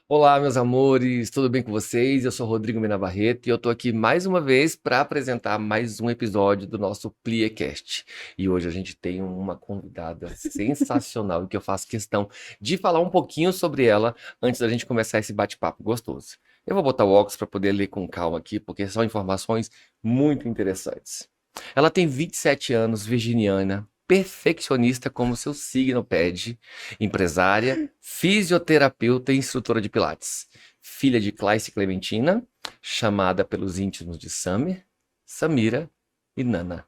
Olá, meus amores, tudo bem com vocês? Eu sou Rodrigo Mena Barreto e eu tô aqui mais uma vez para apresentar mais um episódio do nosso PliaCast. E hoje a gente tem uma convidada sensacional e que eu faço questão de falar um pouquinho sobre ela antes da gente começar esse bate-papo gostoso. Eu vou botar o óculos para poder ler com calma aqui, porque são informações muito interessantes. Ela tem 27 anos, virginiana, perfeccionista como seu signo pede, empresária, fisioterapeuta e instrutora de pilates. Filha de Clarice Clementina, chamada pelos íntimos de Samir, Samira e Nana.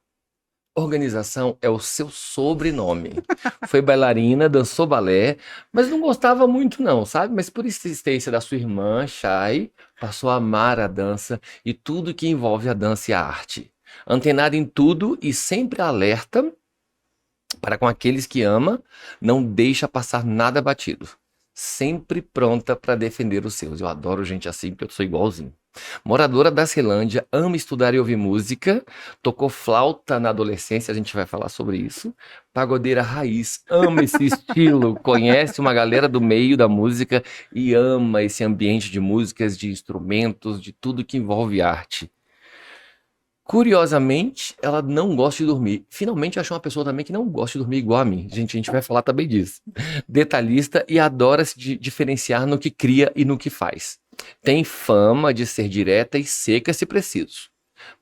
Organização é o seu sobrenome. Foi bailarina, dançou balé, mas não gostava muito não, sabe? Mas por insistência da sua irmã, Chay, passou a amar a dança e tudo que envolve a dança e a arte. Antenada em tudo e sempre alerta para com aqueles que ama, não deixa passar nada batido. Sempre pronta para defender os seus. Eu adoro gente assim, porque eu sou igualzinho. Moradora da Ceilândia, ama estudar e ouvir música, tocou flauta na adolescência, a gente vai falar sobre isso. Pagodeira raiz, ama esse estilo, conhece uma galera do meio da música e ama esse ambiente de músicas, de instrumentos, de tudo que envolve arte. Curiosamente, ela não gosta de dormir. Finalmente achou uma pessoa também que não gosta de dormir igual a mim. Gente, a gente vai falar também disso. Detalhista e adora se diferenciar no que cria e no que faz. Tem fama de ser direta e seca se preciso,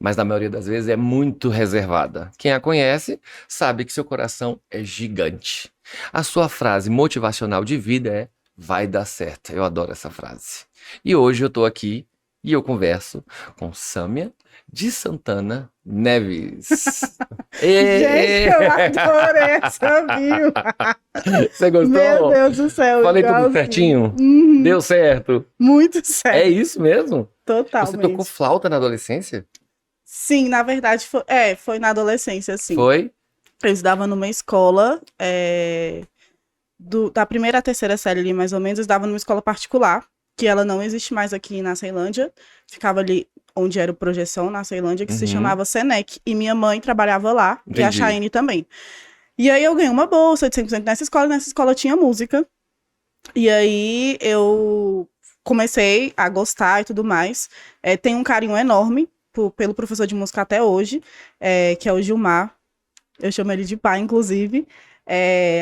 mas na maioria das vezes é muito reservada. Quem a conhece sabe que seu coração é gigante. A sua frase motivacional de vida é: vai dar certo. Eu adoro essa frase. E hoje eu tô aqui e eu converso com Sâmia de Santana Neves. Gente, Ê! eu adorei essa view. Você Meu gostou? Deus do céu, Falei tudo igualzinho. certinho? Uhum, Deu certo? muito É sério, isso mesmo? Você tocou totalmente. flauta na adolescência? Sim, na verdade, foi na adolescência, assim. Foi? Eu estudava numa escola, da primeira à terceira série ali, mais ou menos, eu estudava numa escola particular, que ela não existe mais aqui na Ceilândia. Ficava ali onde era o Projeção, na Ceilândia, que se Uhum, chamava Senec. E minha mãe trabalhava lá, e a entendi. Chayane também. E aí eu ganhei uma bolsa de 100% nessa escola tinha música. E aí eu comecei a gostar e tudo mais. Tenho um carinho enorme pelo professor de música até hoje, que é o Gilmar. Eu chamo ele de pai, inclusive.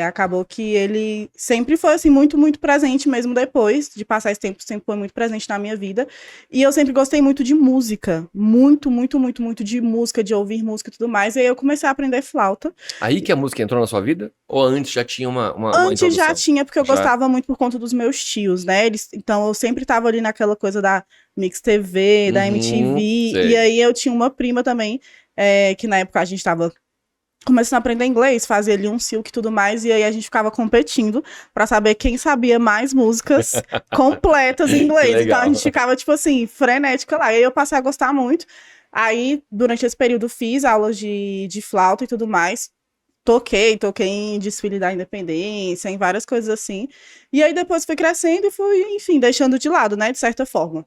Acabou que ele sempre foi assim muito, muito presente, mesmo depois de passar esse tempo, sempre foi muito presente na minha vida. E eu sempre gostei muito de música, muito, muito, muito, muito de música, de ouvir música e tudo mais. E aí eu comecei a aprender flauta. Aí que a música entrou na sua vida? Ou antes já tinha uma Antes já introdução? tinha, porque eu Já? gostava muito por conta dos meus tios, né? Então eu sempre tava ali naquela coisa da Mix TV, da Uhum, MTV. E sei. aí eu tinha uma prima também, que na época a gente tava começando a aprender inglês, fazia ali um silk e tudo mais, e aí a gente ficava competindo pra saber quem sabia mais músicas completas em Que inglês. Então a gente legal. ficava, tipo assim, frenética lá. E aí eu passei a gostar muito. Aí, durante esse período, fiz aulas de flauta e tudo mais. Toquei em desfile da independência, em várias coisas assim. E aí depois fui crescendo e fui, enfim, deixando de lado, né, de certa forma.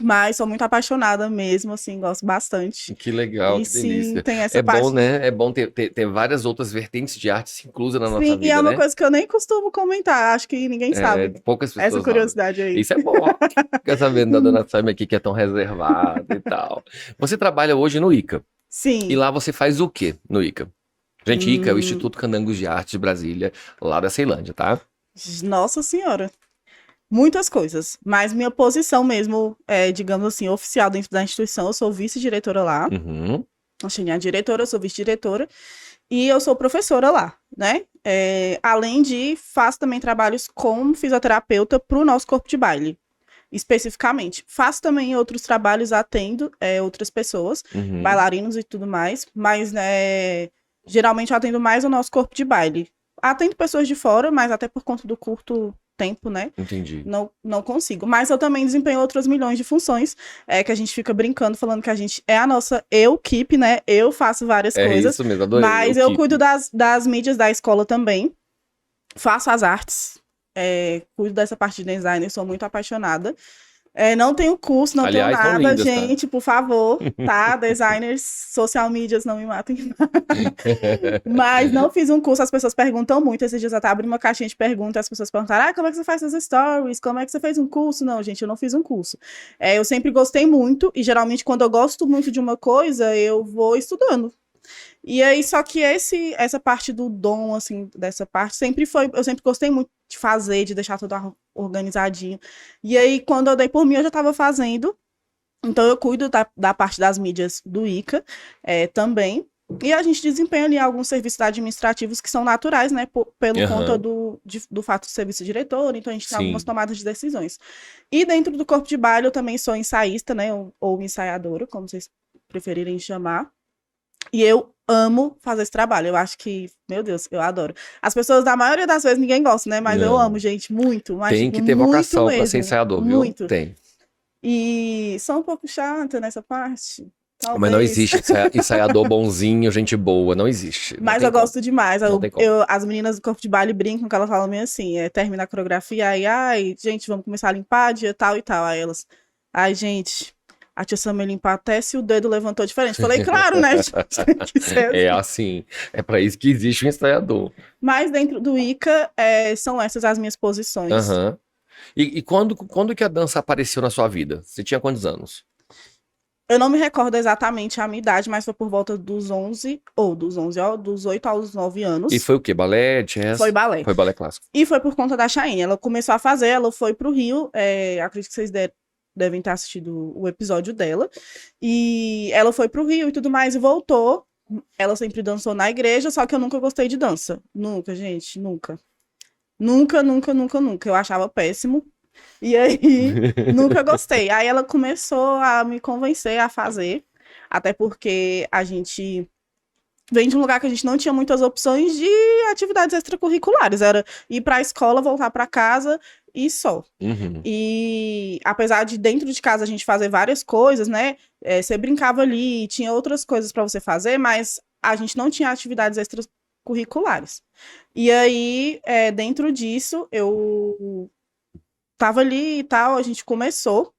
Mas sou muito apaixonada mesmo, assim, gosto bastante. Que legal, E que sim, delícia. tem É essa bom, parte. né? É bom ter várias outras vertentes de arte inclusas na nossa Sim, e é vida, uma né? coisa que eu nem costumo comentar, acho que ninguém É, sabe. poucas Essa pessoas sabem. curiosidade aí. Isso é bom, ó. Fica sabendo da dona Sam aqui que é tão reservada e tal. Você trabalha hoje no ICA. E Sim. lá você faz o quê no ICA? Gente, ICA é o Hum, Instituto Candangos de Arte de Brasília, lá da Ceilândia, tá? Nossa Senhora. Muitas coisas. Mas minha posição mesmo, digamos assim, oficial dentro da instituição, eu sou vice-diretora lá. Uhum, Eu cheguei a diretora, eu sou vice-diretora. E eu sou professora lá, né? Além de, faço também trabalhos como fisioterapeuta para o nosso corpo de baile, especificamente. Faço também outros trabalhos, atendo outras pessoas, uhum, bailarinos e tudo mais, mas né, geralmente eu atendo mais o nosso corpo de baile. Atendo pessoas de fora, mas até por conta do curto tempo, né? entendi. Não consigo. Mas eu também desempenho outras milhões de funções, que a gente fica brincando, falando que a gente é a nossa eu-keep, né? Eu faço várias É coisas, isso mesmo, adorei, o mas eu cuido Keep. das mídias da escola também, faço as artes, cuido dessa parte de design, sou muito apaixonada. Não tenho curso, não Aliás, tenho são nada, lindas, tá? gente, por favor, tá? Designers, social medias, não me matem. Mas não fiz um curso, as pessoas perguntam muito. Esses dias eu até abri uma caixinha de perguntas, as pessoas perguntaram, como é que você faz seus stories? Como é que você fez um curso? Não, gente, eu não fiz um curso. Eu sempre gostei muito, e geralmente quando eu gosto muito de uma coisa, eu vou estudando. E aí, só que essa parte do dom, assim, dessa parte, eu sempre gostei muito de fazer, de deixar tudo organizadinho. E aí, quando eu dei por mim, eu já estava fazendo. Então, eu cuido da parte das mídias do ICA também. E a gente desempenha ali alguns serviços administrativos que são naturais, né? Pelo conta do fato de ser vice-diretor, então a gente tem algumas tomadas de decisões. E dentro do corpo de baile, eu também sou ensaísta, né? Ou ensaiadora, como vocês preferirem chamar. E eu amo fazer esse trabalho. Eu acho que, meu Deus, eu adoro. As pessoas, da maioria das vezes, ninguém gosta, né? Mas eu amo, gente, muito. Mas, Tem tipo, que ter muito vocação para mesmo. ser ensaiador, viu? Muito. Tem. E sou um pouco chata nessa parte. Talvez. Mas não existe ensaiador bonzinho, gente boa, não existe. Não Mas tem eu como. gosto demais. Não tem como. As meninas do corpo de baile brincam que elas falam meio assim, termina a coreografia, aí, ai, gente, vamos começar a limpar, dia tal e tal. Aí elas, ai, gente, a tia Sam limpar até se o dedo levantou diferente. Falei, claro, né? É assim. É para isso que existe o ensaiador. Mas dentro do ICA, são essas as minhas posições. Uhum. E quando que a dança apareceu na sua vida? Você tinha quantos anos? Eu não me recordo exatamente a minha idade, mas foi por volta dos 8 aos 9 anos. E foi o quê? Balé, jazz? Foi balé. Foi balé clássico. E foi por conta da Chayenne. Ela começou a fazer, ela foi pro Rio, acredito que vocês devem ter assistido o episódio dela. E ela foi pro Rio e tudo mais e voltou. Ela sempre dançou na igreja, só que eu nunca gostei de dança. Nunca, gente, nunca. Nunca, nunca, nunca, nunca. Eu achava péssimo. E aí, nunca gostei. Aí ela começou a me convencer a fazer, até porque a gente vem de um lugar que a gente não tinha muitas opções de atividades extracurriculares. Era ir para a escola, voltar para casa e só. Uhum. E apesar de dentro de casa a gente fazer várias coisas, né? Você brincava ali, tinha outras coisas para você fazer, mas a gente não tinha atividades extracurriculares. E aí, dentro disso, eu tava ali e tal, a gente começou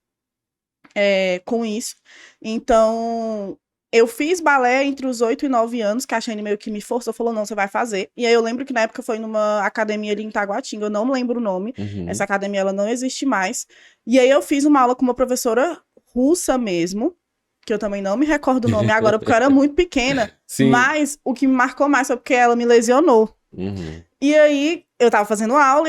com isso. Então, eu fiz balé entre os 8 e 9 anos, que a Shane meio que me forçou, falou, não, você vai fazer. E aí eu lembro que na época foi numa academia ali em Taguatinga, eu não me lembro o nome. Uhum. Essa academia, ela não existe mais. E aí eu fiz uma aula com uma professora russa mesmo, que eu também não me recordo o nome agora, porque eu era muito pequena. Sim. Mas o que me marcou mais foi porque ela me lesionou. Uhum. E aí, eu tava fazendo aula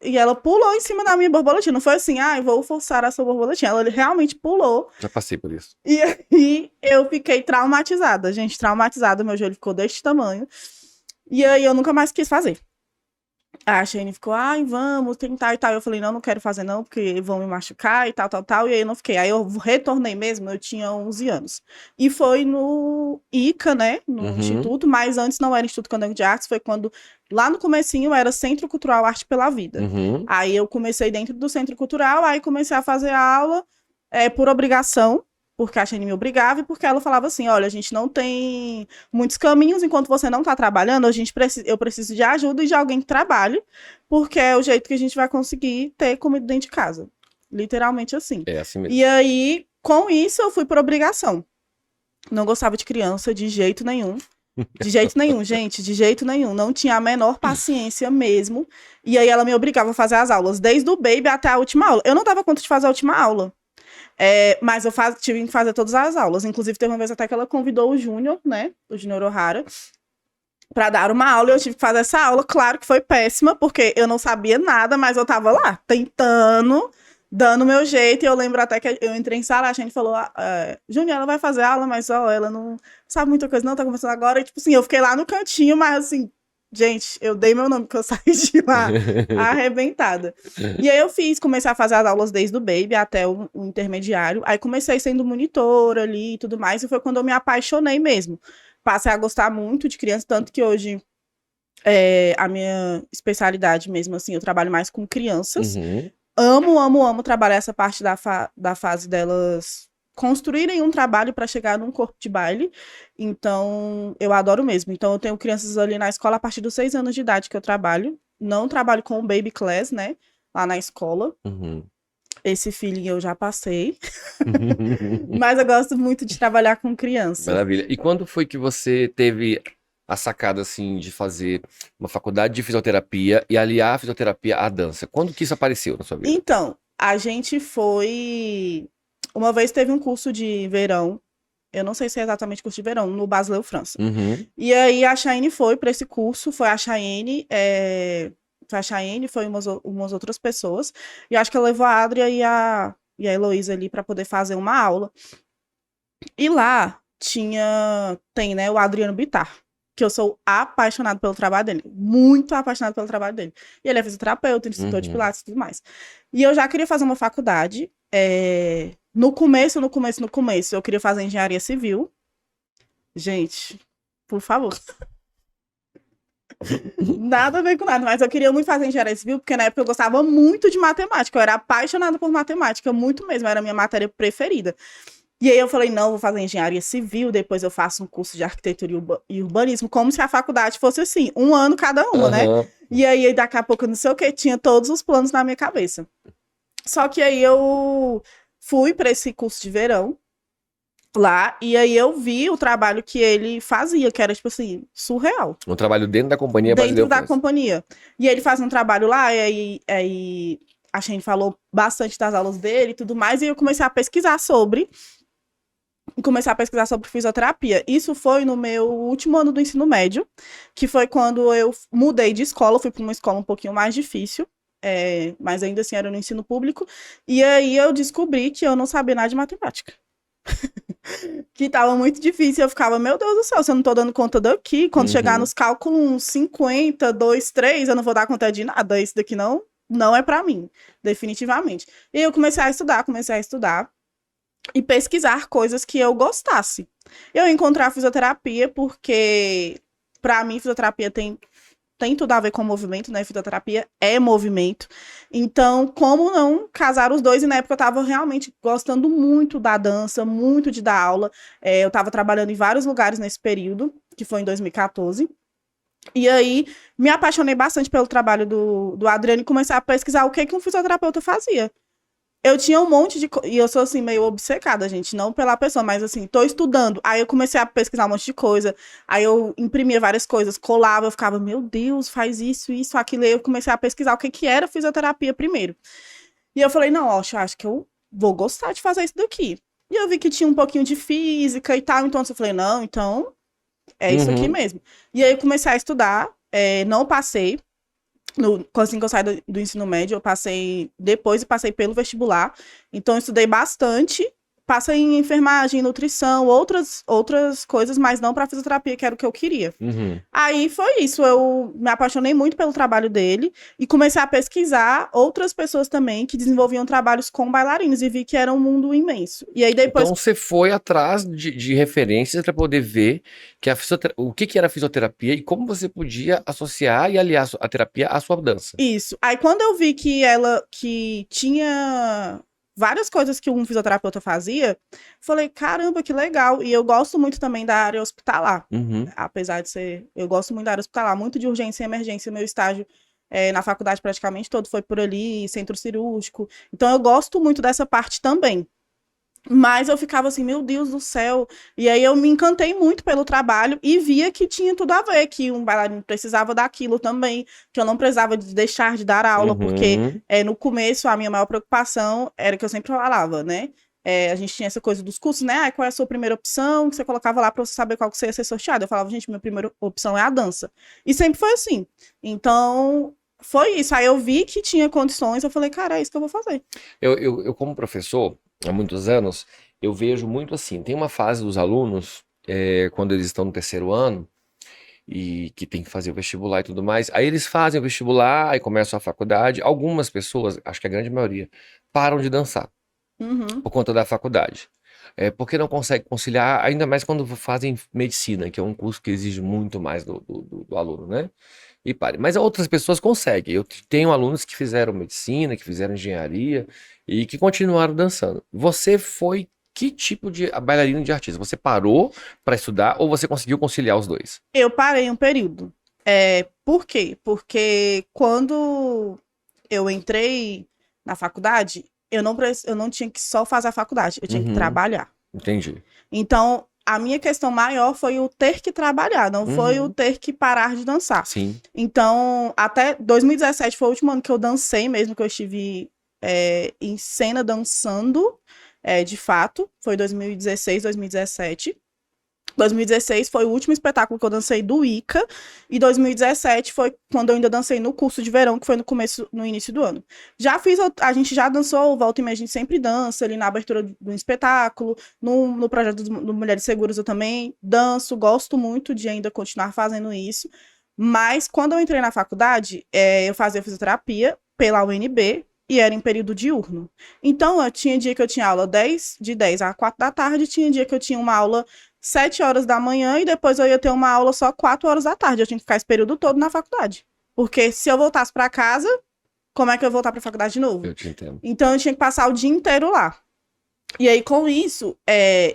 e ela pulou em cima da minha borboletinha. Não foi assim, vou forçar a sua borboletinha. Ela realmente pulou. Já passei por isso. E aí, eu fiquei traumatizada, gente, traumatizada. Meu joelho ficou deste tamanho. E aí, eu nunca mais quis fazer. A Shane ficou, vamos tentar e tal. Eu falei, não quero fazer não, porque vão me machucar e tal, tal, tal. E aí eu não fiquei. Aí eu retornei mesmo, eu tinha 11 anos. E foi no ICA, né, no Instituto, mas antes não era Instituto Candango de Artes, foi quando, lá no comecinho, era Centro Cultural Arte pela Vida. Uhum. Aí eu comecei dentro do Centro Cultural, aí comecei a fazer aula por obrigação, porque a Shane me obrigava e porque ela falava assim, olha, a gente não tem muitos caminhos enquanto você não está trabalhando, eu preciso de ajuda e de alguém que trabalhe, porque é o jeito que a gente vai conseguir ter comida dentro de casa. Literalmente assim. É assim mesmo. E aí, com isso, eu fui por obrigação. Não gostava de criança de jeito nenhum. De jeito nenhum, gente, de jeito nenhum. Não tinha a menor paciência mesmo. E aí ela me obrigava a fazer as aulas, desde o baby até a última aula. Eu não dava conta de fazer a última aula. Mas eu tive que fazer todas as aulas. Inclusive, teve uma vez até que ela convidou o Júnior, né? O Júnior O'Hara, para dar uma aula. E eu tive que fazer essa aula. Claro que foi péssima, porque eu não sabia nada, mas eu tava lá, tentando, dando o meu jeito. E eu lembro até que eu entrei em sala, a gente falou, Júnior, ela vai fazer aula, mas ela não sabe muita coisa, não, tá começando agora. E tipo assim, eu fiquei lá no cantinho, mas assim, gente, eu dei meu nome, porque eu saí de lá arrebentada. E aí eu comecei a fazer as aulas desde o baby até o intermediário. Aí comecei sendo monitora ali e tudo mais. E foi quando eu me apaixonei mesmo. Passei a gostar muito de criança, tanto que hoje a minha especialidade mesmo, assim, eu trabalho mais com crianças. Uhum. Amo, amo, amo trabalhar essa parte da fase delas construírem um trabalho para chegar num corpo de baile. Então, eu adoro mesmo. Então, eu tenho crianças ali na escola a partir dos 6 anos de idade que eu trabalho. Não trabalho com o baby class, né? Lá na escola. Uhum. Esse feeling eu já passei, mas eu gosto muito de trabalhar com criança. Maravilha. E quando foi que você teve a sacada, assim, de fazer uma faculdade de fisioterapia e aliar a fisioterapia à dança? Quando que isso apareceu na sua vida? Então, a gente foi. Uma vez teve um curso de verão, eu não sei se é exatamente curso de verão, no Basileu, França. Uhum. E aí a Chayenne foi para esse curso, foi a Chayenne, foi umas outras pessoas. E acho que ela levou a Adria e a Heloísa ali para poder fazer uma aula. E lá tem, né, o Adriano Bittar, que eu sou apaixonado pelo trabalho dele, muito apaixonado pelo trabalho dele. E ele é fisioterapeuta, instrutor de Uhum. pilates e tudo mais. E eu já queria fazer uma faculdade. No começo, eu queria fazer engenharia civil. Gente, por favor. Nada a ver com nada, mas eu queria muito fazer engenharia civil, porque na época eu gostava muito de matemática, eu era apaixonada por matemática, muito mesmo, era a minha matéria preferida. E aí eu falei, não, vou fazer engenharia civil, depois eu faço um curso de arquitetura e urbanismo, como se a faculdade fosse assim, 1 ano cada uma, né? Aham. E aí daqui a pouco, eu não sei o que, tinha todos os planos na minha cabeça. Só que aí eu fui para esse curso de verão lá, e aí eu vi o trabalho que ele fazia, que era, tipo assim, surreal. Um trabalho dentro da companhia Dentro Basileu da França. companhia. E ele faz um trabalho lá, e aí a Shane falou bastante das aulas dele e tudo mais, e eu comecei a pesquisar sobre fisioterapia. Isso foi no meu último ano do ensino médio, que foi quando eu mudei de escola, fui para uma escola um pouquinho mais difícil, mas ainda assim era no ensino público, e aí eu descobri que eu não sabia nada de matemática. Que tava muito difícil, eu ficava, meu Deus do céu, se eu não tô dando conta daqui, quando chegar nos cálculos 50, 2, 3, eu não vou dar conta de nada, isso daqui não é pra mim, definitivamente. E eu comecei a estudar e pesquisar coisas que eu gostasse. Eu encontrei a fisioterapia porque, pra mim, fisioterapia tem tudo a ver com movimento, né? Fisioterapia é movimento. Então, como não casar os dois? E na época eu tava realmente gostando muito da dança, muito de dar aula. Eu tava trabalhando em vários lugares nesse período, que foi em 2014. E aí, me apaixonei bastante pelo trabalho do Adriano e comecei a pesquisar o que um fisioterapeuta fazia. Eu tinha um monte de e eu sou assim meio obcecada, gente, não pela pessoa, mas assim, tô estudando. Aí eu comecei a pesquisar um monte de coisa. Aí eu imprimia várias coisas, colava, eu ficava, meu Deus, faz isso, aquilo. Aí eu comecei a pesquisar o que era fisioterapia primeiro. E eu falei, não, ó, eu acho que eu vou gostar de fazer isso daqui. E eu vi que tinha um pouquinho de física e tal, então eu falei, não, então é isso aqui mesmo. E aí eu comecei a estudar, não passei. Assim que eu saí do ensino médio, eu passei depois e passei pelo vestibular. Então, eu estudei bastante. Passei em enfermagem, nutrição, outras coisas, mas não para fisioterapia, que era o que eu queria. Aí foi isso. Eu me apaixonei muito pelo trabalho dele e comecei a pesquisar outras pessoas também que desenvolviam trabalhos com bailarinos e vi que era um mundo imenso. E aí depois. Então você foi atrás de referências para poder ver que o que era a fisioterapia e como você podia associar e aliar a terapia à sua dança. Isso. Aí quando eu vi que tinha várias coisas que um fisioterapeuta fazia, falei, caramba, que legal. E eu gosto muito também da área hospitalar. Apesar de ser. Eu gosto muito da área hospitalar, muito de urgência e emergência. Meu estágio na faculdade praticamente todo foi por ali, centro cirúrgico. Então eu gosto muito dessa parte também. Mas eu ficava assim, meu Deus do céu. E aí eu me encantei muito pelo trabalho e via que tinha tudo a ver, que um bailarino precisava daquilo também, que eu não precisava de deixar de dar aula, porque no começo a minha maior preocupação era que eu sempre falava, né? A gente tinha essa coisa dos cursos, né? Qual é a sua primeira opção? Que você colocava lá para você saber qual que você ia ser sorteado. Eu falava, gente, minha primeira opção é a dança. E sempre foi assim. Então, foi isso. Aí eu vi que tinha condições, eu falei, cara, é isso que eu vou fazer. Eu como professor, há muitos anos, eu vejo muito assim, tem uma fase dos alunos, quando eles estão no 3º ano, e que tem que fazer o vestibular e tudo mais, aí eles fazem o vestibular, aí começam a faculdade, algumas pessoas, acho que a grande maioria, param de dançar, por conta da faculdade. Porque não consegue conciliar, ainda mais quando fazem medicina, que é um curso que exige muito mais do aluno, né? E pare. Mas outras pessoas conseguem. Eu tenho alunos que fizeram medicina, que fizeram engenharia e que continuaram dançando. Você foi que tipo de bailarino de artista? Você parou para estudar ou você conseguiu conciliar os dois? Eu parei um período. Por quê? Porque quando eu entrei na faculdade, eu não tinha que só fazer a faculdade, eu tinha que Uhum. trabalhar. Entendi. Então, a minha questão maior foi o ter que trabalhar, não foi o ter que parar de dançar. Sim. Então, até 2017 foi o último ano que eu dancei mesmo, que eu estive em cena dançando, de fato. Foi 2016, 2017. 2016 foi o último espetáculo que eu dancei do ICA, e 2017 foi quando eu ainda dancei no curso de verão, que foi no início do ano. A gente já dançou, volta e meia, a gente sempre dança ali na abertura do espetáculo, no projeto do Mulheres Seguras eu também danço, gosto muito de ainda continuar fazendo isso, mas quando eu entrei na faculdade, eu fazia fisioterapia pela UNB, e era em período diurno. Então, eu tinha dia que eu tinha aula de 10 a 4 da tarde, tinha dia que eu tinha uma aula 7 horas da manhã e depois eu ia ter uma aula só 4 horas da tarde. Eu tinha que ficar esse período todo na faculdade. Porque se eu voltasse para casa, como é que eu ia voltar para a faculdade de novo? Eu te entendo. Então eu tinha que passar o dia inteiro lá. E aí com isso,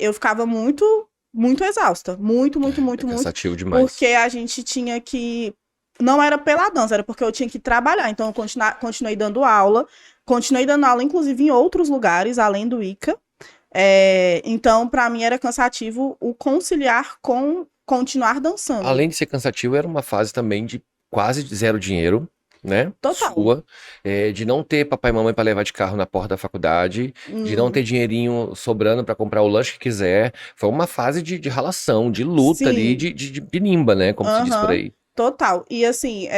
eu ficava muito, muito exausta. Muito, muito, muito, muito. Cansativo demais. Porque a gente tinha que... Não era pela dança, era porque eu tinha que trabalhar. Então eu continuei dando aula. Continuei dando aula, inclusive, em outros lugares, além do ICA. Então, para mim, era cansativo o conciliar com continuar dançando. Além de ser cansativo, era uma fase também de quase zero dinheiro, né? Total. Sua, de não ter papai e mamãe para levar de carro na porta da faculdade, de não ter dinheirinho sobrando para comprar o lanche que quiser. Foi uma fase de ralação, de luta Sim. ali, de nimba, né? Como se diz por aí. Total. E assim,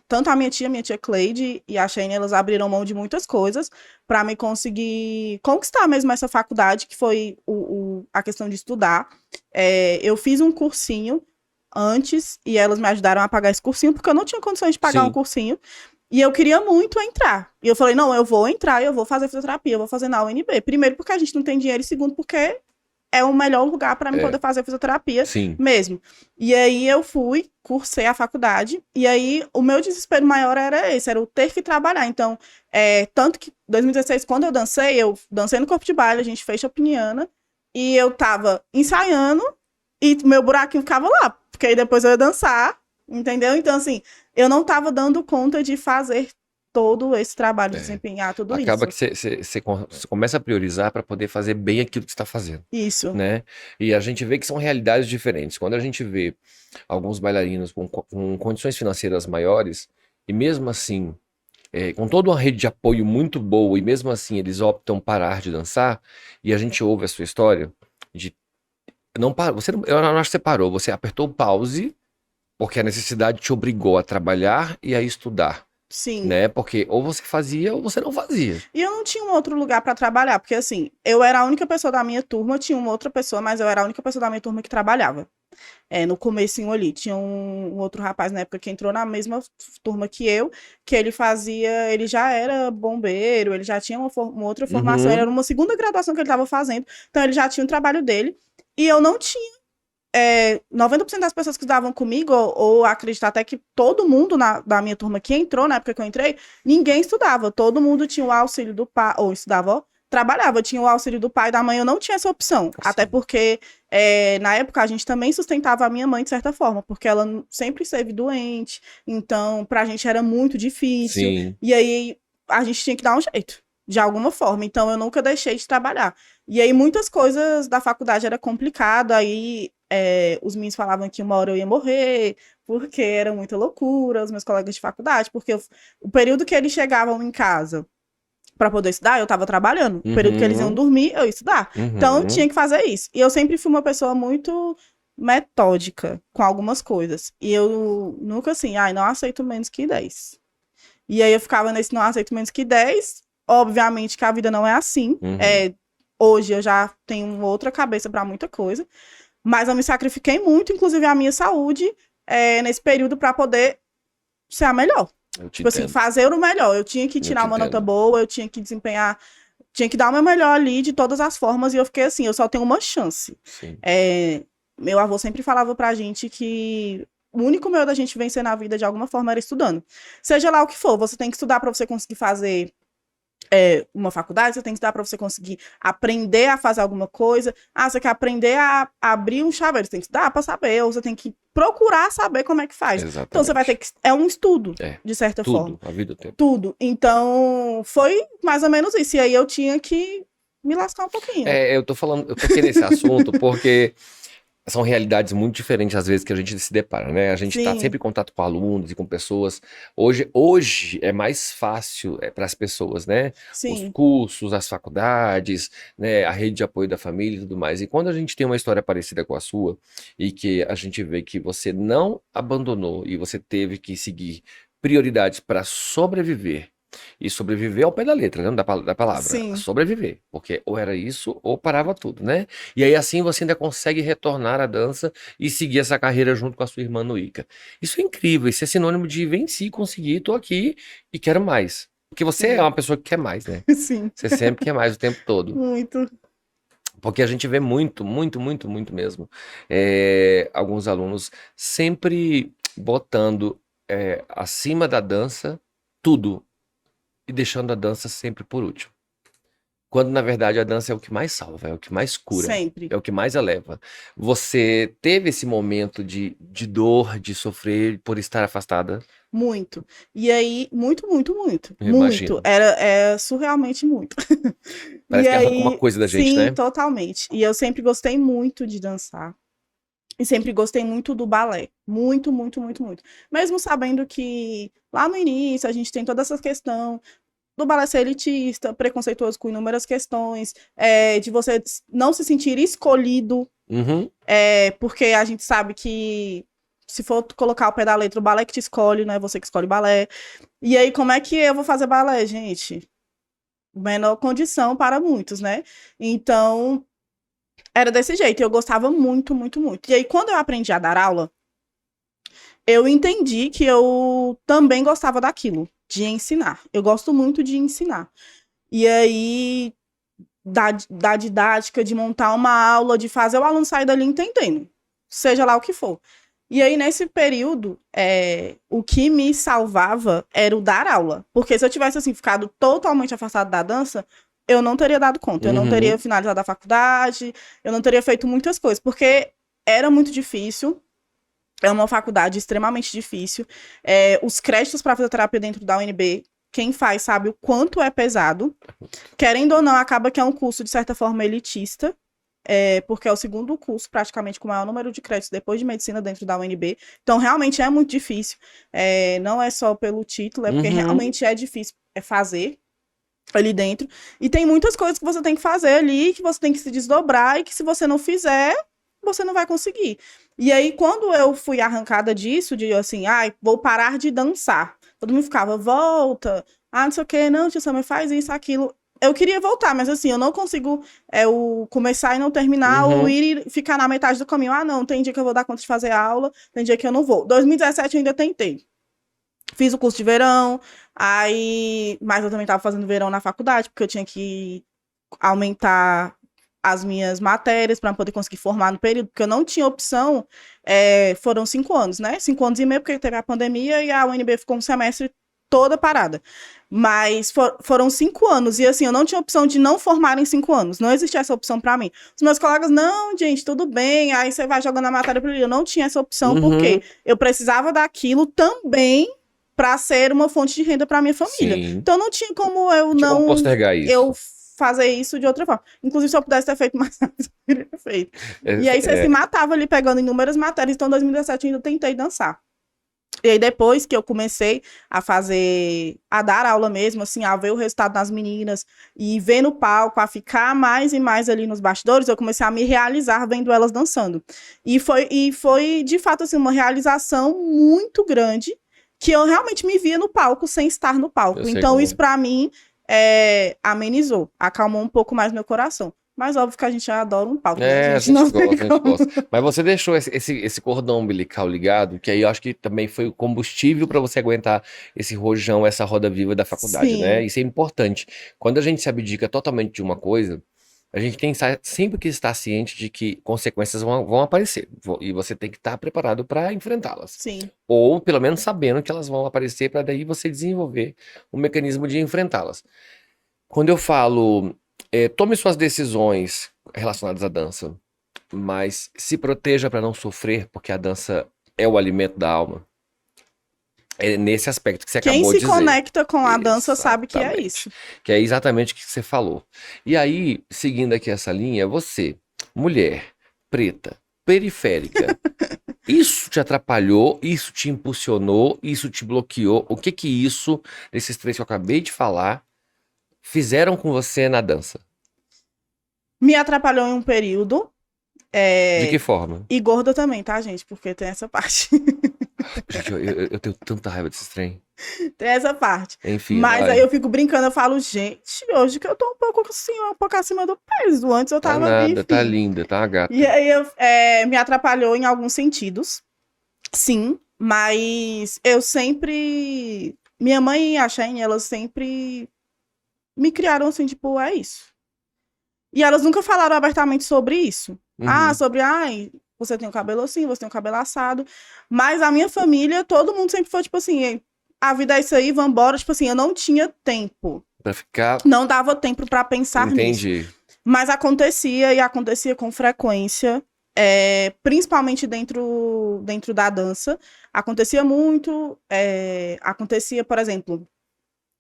tanto a minha tia Cleide e a Shane, elas abriram mão de muitas coisas para me conseguir conquistar mesmo essa faculdade, que foi a questão de estudar. Eu fiz um cursinho antes e elas me ajudaram a pagar esse cursinho, porque eu não tinha condições de pagar um cursinho. E eu queria muito entrar. E eu falei, não, eu vou entrar, eu vou fazer fisioterapia, eu vou fazer na UNB. Primeiro, porque a gente não tem dinheiro, e segundo, porque é o melhor lugar para mim poder fazer fisioterapia mesmo. E aí eu fui, cursei a faculdade, e aí o meu desespero maior era esse, era o ter que trabalhar. Então, tanto que em 2016, quando eu dancei no corpo de baile, a gente fez Chopiniana, e eu tava ensaiando, e meu buraquinho ficava lá, porque aí depois eu ia dançar, entendeu? Então, assim, eu não tava dando conta de fazer todo esse trabalho, desempenhar tudo isso. Acaba que você começa a priorizar para poder fazer bem aquilo que você está fazendo. Isso. Né? E a gente vê que são realidades diferentes. Quando a gente vê alguns bailarinos com condições financeiras maiores, e mesmo assim, com toda uma rede de apoio muito boa, e mesmo assim eles optam parar de dançar, e a gente ouve a sua história, não parou, eu não acho que você parou, você apertou o pause, porque a necessidade te obrigou a trabalhar e a estudar. Sim. Né? Porque ou você fazia ou você não fazia. E eu não tinha um outro lugar para trabalhar, porque assim, eu era a única pessoa da minha turma, tinha uma outra pessoa, mas eu era a única pessoa da minha turma que trabalhava. No comecinho ali, tinha um outro rapaz na época que entrou na mesma turma que eu, que ele já era bombeiro, ele já tinha uma outra formação, era uma segunda graduação que ele estava fazendo, então ele já tinha o trabalho dele, e eu não tinha. 90% das pessoas que estudavam comigo, ou acreditar até que todo mundo da minha turma que entrou, na época que eu entrei, ninguém estudava. Todo mundo tinha o auxílio do pai, ou estudava, trabalhava, tinha o auxílio do pai e da mãe, eu não tinha essa opção. Até porque, na época, a gente também sustentava a minha mãe de certa forma, porque ela sempre esteve doente, então pra gente era muito difícil. Sim. E aí, a gente tinha que dar um jeito, de alguma forma. Então, eu nunca deixei de trabalhar. E aí, muitas coisas da faculdade era complicado, aí... os meninos falavam que uma hora eu ia morrer, porque era muita loucura, os meus colegas de faculdade, porque o período que eles chegavam em casa para poder estudar, eu tava trabalhando. O período que eles iam dormir, eu ia estudar. Então, eu tinha que fazer isso. E eu sempre fui uma pessoa muito metódica com algumas coisas. E eu nunca assim, não aceito menos que 10. E aí eu ficava nesse não aceito menos que 10. Obviamente que a vida não é assim. Hoje eu já tenho uma outra cabeça para muita coisa. Mas eu me sacrifiquei muito, inclusive a minha saúde, nesse período para poder ser a melhor. Tipo assim, fazer o melhor. Eu tinha que tirar uma nota boa, eu tinha que desempenhar, tinha que dar o meu melhor ali de todas as formas. E eu fiquei assim, eu só tenho uma chance. Meu avô sempre falava pra gente que o único meio da gente vencer na vida de alguma forma era estudando. Seja lá o que for, você tem que estudar para você conseguir fazer uma faculdade, você tem que estudar para você conseguir aprender a fazer alguma coisa. Você quer aprender a abrir um chaveiro, você tem que estudar para saber, ou você tem que procurar saber como é que faz. Exatamente. Então você vai ter que... É um estudo, de certa forma. Tudo, a vida toda. Tudo. Então, foi mais ou menos isso. E aí eu tinha que me lascar um pouquinho. Eu tô aqui nesse assunto porque são realidades muito diferentes, às vezes, que a gente se depara, né? A gente está Sim. sempre em contato com alunos e com pessoas. Hoje é mais fácil para as pessoas, né? Os Sim. cursos, as faculdades, né? A rede de apoio da família e tudo mais. E quando a gente tem uma história parecida com a sua, e que a gente vê que você não abandonou e você teve que seguir prioridades para sobreviver, e sobreviver ao pé da letra, né? Da palavra. Sim. Sobreviver. Porque ou era isso, ou parava tudo, né? E aí assim você ainda consegue retornar à dança e seguir essa carreira junto com a sua irmã no ICA. Isso é incrível, isso é sinônimo de venci, consegui, tô aqui e quero mais. Porque você é uma pessoa que quer mais, né? Sim. Você sempre quer mais o tempo todo. Muito. Porque a gente vê muito mesmo. Alguns alunos sempre botando acima da dança tudo. E deixando a dança sempre por último. Quando, na verdade, a dança é o que mais salva, é o que mais cura, Sempre. é o que mais eleva. Você teve esse momento de dor, de sofrer por estar afastada? Muito. E aí, muito. Eu imagino. É surrealmente muito. Parece E que arranca uma aí, coisa da gente, sim, né? totalmente. E eu sempre gostei muito de dançar. E sempre gostei muito do balé. Muito. Mesmo sabendo que lá no início a gente tem toda essa questão do balé ser elitista, preconceituoso com inúmeras questões, de você não se sentir escolhido, Uhum. porque a gente sabe que se for colocar o pé da letra, o balé que te escolhe, não é você que escolhe balé. E aí, como é que eu vou fazer balé, gente? Menor condição para muitos, né? Então, era desse jeito. Eu gostava muito. E aí, quando eu aprendi a dar aula, eu entendi que eu também gostava daquilo, de ensinar. Eu gosto muito de ensinar. E aí, da didática, de montar uma aula, de fazer o aluno sair dali entendendo, seja lá o que for. E aí, nesse período, o que me salvava era o dar aula. Porque se eu tivesse, assim, ficado totalmente afastado da dança, eu não teria dado conta. Eu não teria finalizado a faculdade, eu não teria feito muitas coisas. Porque era muito difícil. É uma faculdade extremamente difícil. Os créditos para fisioterapia dentro da UNB, quem faz sabe o quanto é pesado. Querendo ou não, acaba que é um curso, de certa forma, elitista. Porque é o segundo curso, praticamente, com o maior número de créditos depois de medicina dentro da UNB. Então, realmente é muito difícil. Não é só pelo título, é porque realmente é difícil fazer ali dentro. E tem muitas coisas que você tem que fazer ali, que você tem que se desdobrar, e que se você não fizer, você não vai conseguir. E aí, quando eu fui arrancada disso, de assim, vou parar de dançar. Todo mundo ficava, volta, não sei o que, não, tia Samia, faz isso, aquilo. Eu queria voltar, mas assim, eu não consigo o começar e não terminar, ou ir e ficar na metade do caminho. Não, tem dia que eu vou dar conta de fazer aula, tem dia que eu não vou. 2017 eu ainda tentei. Fiz o curso de verão, mas eu também estava fazendo verão na faculdade, porque eu tinha que aumentar as minhas matérias para poder conseguir formar no período, porque eu não tinha opção. Foram 5 anos, né? 5 anos e meio, porque teve a pandemia e a UNB ficou um semestre toda parada. Mas foram 5 anos, e assim, eu não tinha opção de não formar em 5 anos. Não existia essa opção para mim. Os meus colegas, não, gente, tudo bem, aí você vai jogando a matéria para ali. Eu não tinha essa opção, porque eu precisava daquilo também para ser uma fonte de renda para minha família. Sim. Então não tinha como eu não... Como postergar isso. Eu fazer isso de outra forma. Inclusive, se eu pudesse ter feito mais rápido, eu teria feito. E aí você se matava ali pegando inúmeras matérias. Então, em 2017, eu ainda tentei dançar. E aí, depois que eu comecei a dar aula mesmo, assim, a ver o resultado das meninas e ver no palco, a ficar mais e mais ali nos bastidores, eu comecei a me realizar vendo elas dançando. E foi de fato, assim, uma realização muito grande, que eu realmente me via no palco sem estar no palco. Então, isso pra mim amenizou, acalmou um pouco mais meu coração. Mas óbvio que a gente adora um palco, né? A gente gosta. Mas você deixou esse cordão umbilical ligado, que aí eu acho que também foi o combustível para você aguentar esse rojão, essa roda viva da faculdade, Sim. né? Isso é importante. Quando a gente se abdica totalmente de uma coisa, a gente tem sempre que estar ciente de que consequências vão aparecer. E você tem que estar preparado para enfrentá-las. Sim. Ou pelo menos sabendo que elas vão aparecer, para daí você desenvolver um mecanismo de enfrentá-las. Quando eu falo... tome suas decisões relacionadas à dança, mas se proteja para não sofrer, porque a dança é o alimento da alma. É nesse aspecto que você Quem acabou se de dizer. conecta com a dança sabe que é Exatamente. isso. Que é exatamente o que você falou. E aí, seguindo aqui essa linha, você, mulher, preta, periférica, isso te atrapalhou, isso te impulsionou, isso te bloqueou? O que que isso, desses três que eu acabei de falar, fizeram com você na dança? Me atrapalhou em um período. De que forma? E gorda também, tá, gente? Porque tem essa parte. Gente, eu tenho tanta raiva desses trem. Tem essa parte. Enfim, Mas vai. aí eu fico brincando, eu falo, gente, hoje que eu tô um pouco assim, um pouco acima do peso. Antes eu Tá tava nada, tá enfim. linda, tá uma gata. E aí me atrapalhou em alguns sentidos. Sim, mas eu sempre. Minha mãe e a Shane, elas sempre me criaram assim, tipo, é isso. E elas nunca falaram abertamente sobre isso. Uhum. Sobre, ai, você tem o cabelo assim, você tem o cabelo assado. Mas a minha família, todo mundo sempre foi, tipo assim, a vida é isso aí, vambora. Tipo assim, eu não tinha tempo. Pra ficar. Não dava tempo pra pensar nisso. Entendi. Mas acontecia, e acontecia com frequência. Principalmente dentro da dança. Acontecia muito. Acontecia, por exemplo,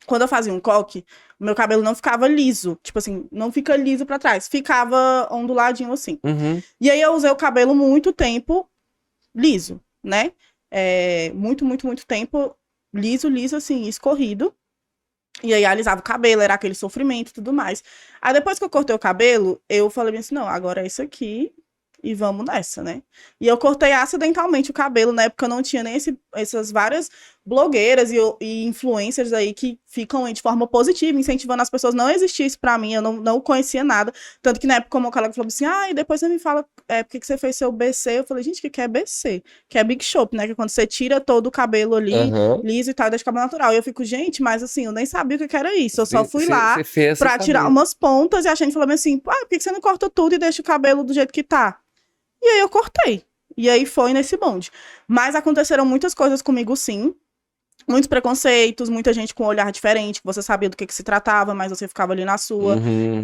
quando eu fazia um coque, o meu cabelo não ficava liso. Tipo assim, não fica liso pra trás. Ficava onduladinho assim. Uhum. E aí eu usei o cabelo muito tempo liso, né? Muito, muito, muito tempo liso, assim, escorrido. E aí alisava o cabelo, era aquele sofrimento e tudo mais. Aí depois que eu cortei o cabelo, eu falei assim, não, agora é isso aqui e vamos nessa, né? E eu cortei acidentalmente o cabelo, na época eu não tinha nem essas várias blogueiras e influencers aí que ficam aí de forma positiva, incentivando as pessoas. Não existia isso pra mim, eu não conhecia nada. Tanto que na época, como o colega falou assim, e depois você me fala por que você fez seu BC. Eu falei, gente, o que é BC? Que é Big Shop, né? Que é quando você tira todo o cabelo ali, Aham. liso e tal, e deixa o cabelo natural. E eu fico, gente, mas assim, eu nem sabia o que era isso. Eu só fui lá Você fez sem pra tirar saber. umas pontas e a gente falou assim, por que você não corta tudo e deixa o cabelo do jeito que tá? E aí eu cortei. E aí foi nesse bonde. Mas aconteceram muitas coisas comigo, sim. Muitos preconceitos, muita gente com um olhar diferente, que você sabia do que se tratava, mas você ficava ali na sua. Uhum.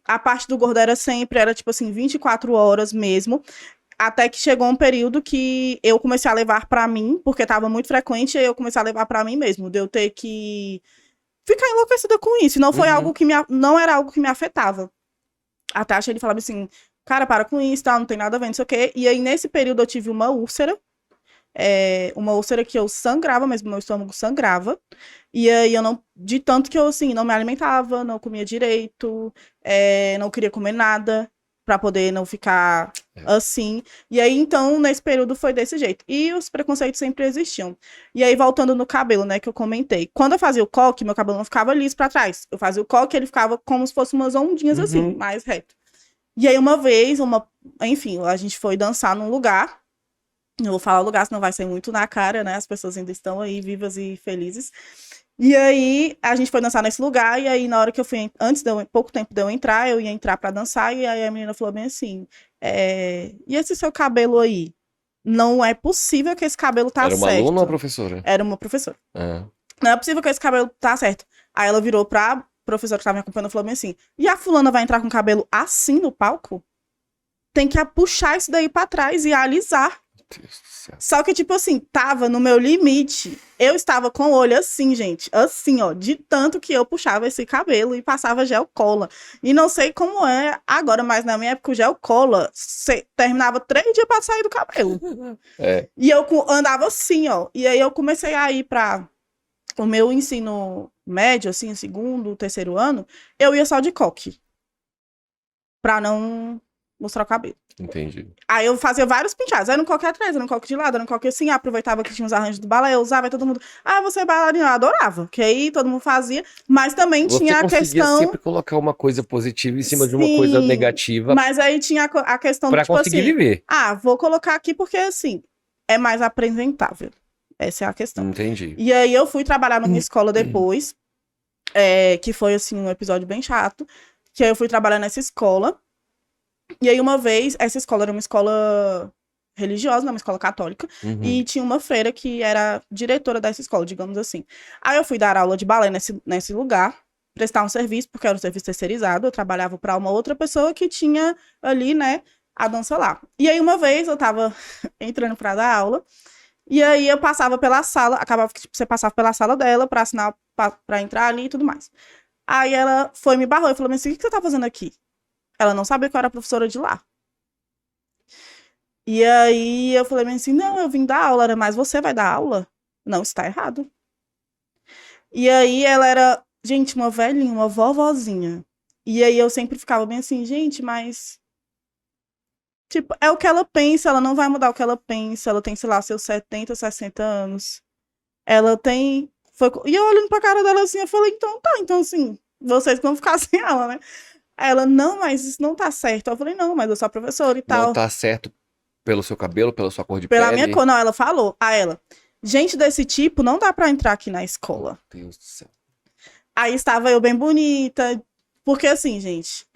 A parte do gordo era tipo assim, 24 horas mesmo. Até que chegou um período que eu comecei a levar pra mim, porque tava muito frequente, e eu comecei a levar pra mim mesmo, de eu ter que ficar enlouquecida com isso. E não foi Uhum. algo não era algo que me afetava. Até achei ele falava assim, cara, para com isso, tá? Não tem nada a ver, não sei o quê. E aí, nesse período, eu tive uma úlcera. Uma úlcera que eu sangrava mesmo, meu estômago sangrava. E aí, de tanto que eu, assim, não me alimentava, não comia direito, não queria comer nada, pra poder não ficar assim. E aí, então, nesse período foi desse jeito. E os preconceitos sempre existiam. E aí, voltando no cabelo, né, que eu comentei. Quando eu fazia o coque, meu cabelo não ficava liso pra trás. Eu fazia o coque, ele ficava como se fosse umas ondinhas assim, mais reto. E aí, uma vez, enfim, a gente foi dançar num lugar. Não vou falar o lugar, senão vai ser muito na cara, né? As pessoas ainda estão aí vivas e felizes. E aí, a gente foi dançar nesse lugar, e aí, na hora que eu fui, pouco tempo de eu entrar, eu ia entrar pra dançar, e aí a menina falou bem assim, e esse seu cabelo aí? Não é possível que esse cabelo tá certo. Era uma aluna ou uma professora? Era uma professora. Ah. Não é possível que esse cabelo tá certo. Aí ela virou pra professora que tava me acompanhando e falou bem assim, e a fulana vai entrar com o cabelo assim no palco? Tem que puxar isso daí pra trás e alisar. Deus do céu. Só que, tipo assim, tava no meu limite. Eu estava com o olho assim, gente. Assim, ó. De tanto que eu puxava esse cabelo e passava gel cola. E não sei como é agora, mas na minha época o gel cola terminava 3 dias pra sair do cabelo. E eu andava assim, ó. E aí eu comecei a ir pra o meu ensino médio, assim, segundo, terceiro ano. Eu ia só de coque. Pra não mostrar o cabelo. Entendi. Aí eu fazia vários penteados. Era no coque atrás, era no coque de lado, era no coque assim. Aproveitava que tinha os arranjos do balé, eu usava e todo mundo... você é bailarina? Eu adorava. Que aí todo mundo fazia. Mas também tinha a questão... sempre colocar uma coisa positiva em cima de uma coisa negativa. Mas aí tinha a questão pra do tipo conseguir assim... viver. Vou colocar aqui porque assim, é mais apresentável. Essa é a questão. Entendi. E aí eu fui trabalhar numa escola depois, que foi assim, um episódio bem chato. Que aí eu fui trabalhar nessa escola. E aí, uma vez, essa escola era uma escola religiosa, uma escola católica, e tinha uma freira que era diretora dessa escola, digamos assim. Aí eu fui dar aula de balé nesse lugar, prestar um serviço, porque era um serviço terceirizado, eu trabalhava para uma outra pessoa que tinha ali, né, a dança lá. E aí, uma vez, eu tava entrando pra dar aula, e aí eu passava pela sala, acabava que tipo, você passava pela sala dela pra assinar, pra entrar ali e tudo mais. Aí ela foi me barrou e falou assim, o que você tá fazendo aqui? Ela não sabia que eu era professora de lá. E aí eu falei assim, não, eu vim dar aula, era mais você vai dar aula? Não, isso tá errado. E aí ela era, gente, uma velhinha, uma vovozinha. E aí eu sempre ficava bem assim, gente, mas... Tipo, é o que ela pensa, ela não vai mudar o que ela pensa. Ela tem, sei lá, seus 70, 60 anos. Ela tem... E eu olhando pra cara dela assim, eu falei, então tá, então assim, vocês vão ficar sem aula, né? Aí ela, não, mas isso não tá certo. Eu falei, não, mas eu sou a professora e Não tal. tá certo pelo seu cabelo, pela sua cor de Pela pele? minha cor, não, ela falou. A ela, gente desse tipo não dá pra entrar aqui na escola. Meu Deus do céu. Aí estava eu bem bonita, porque assim, gente,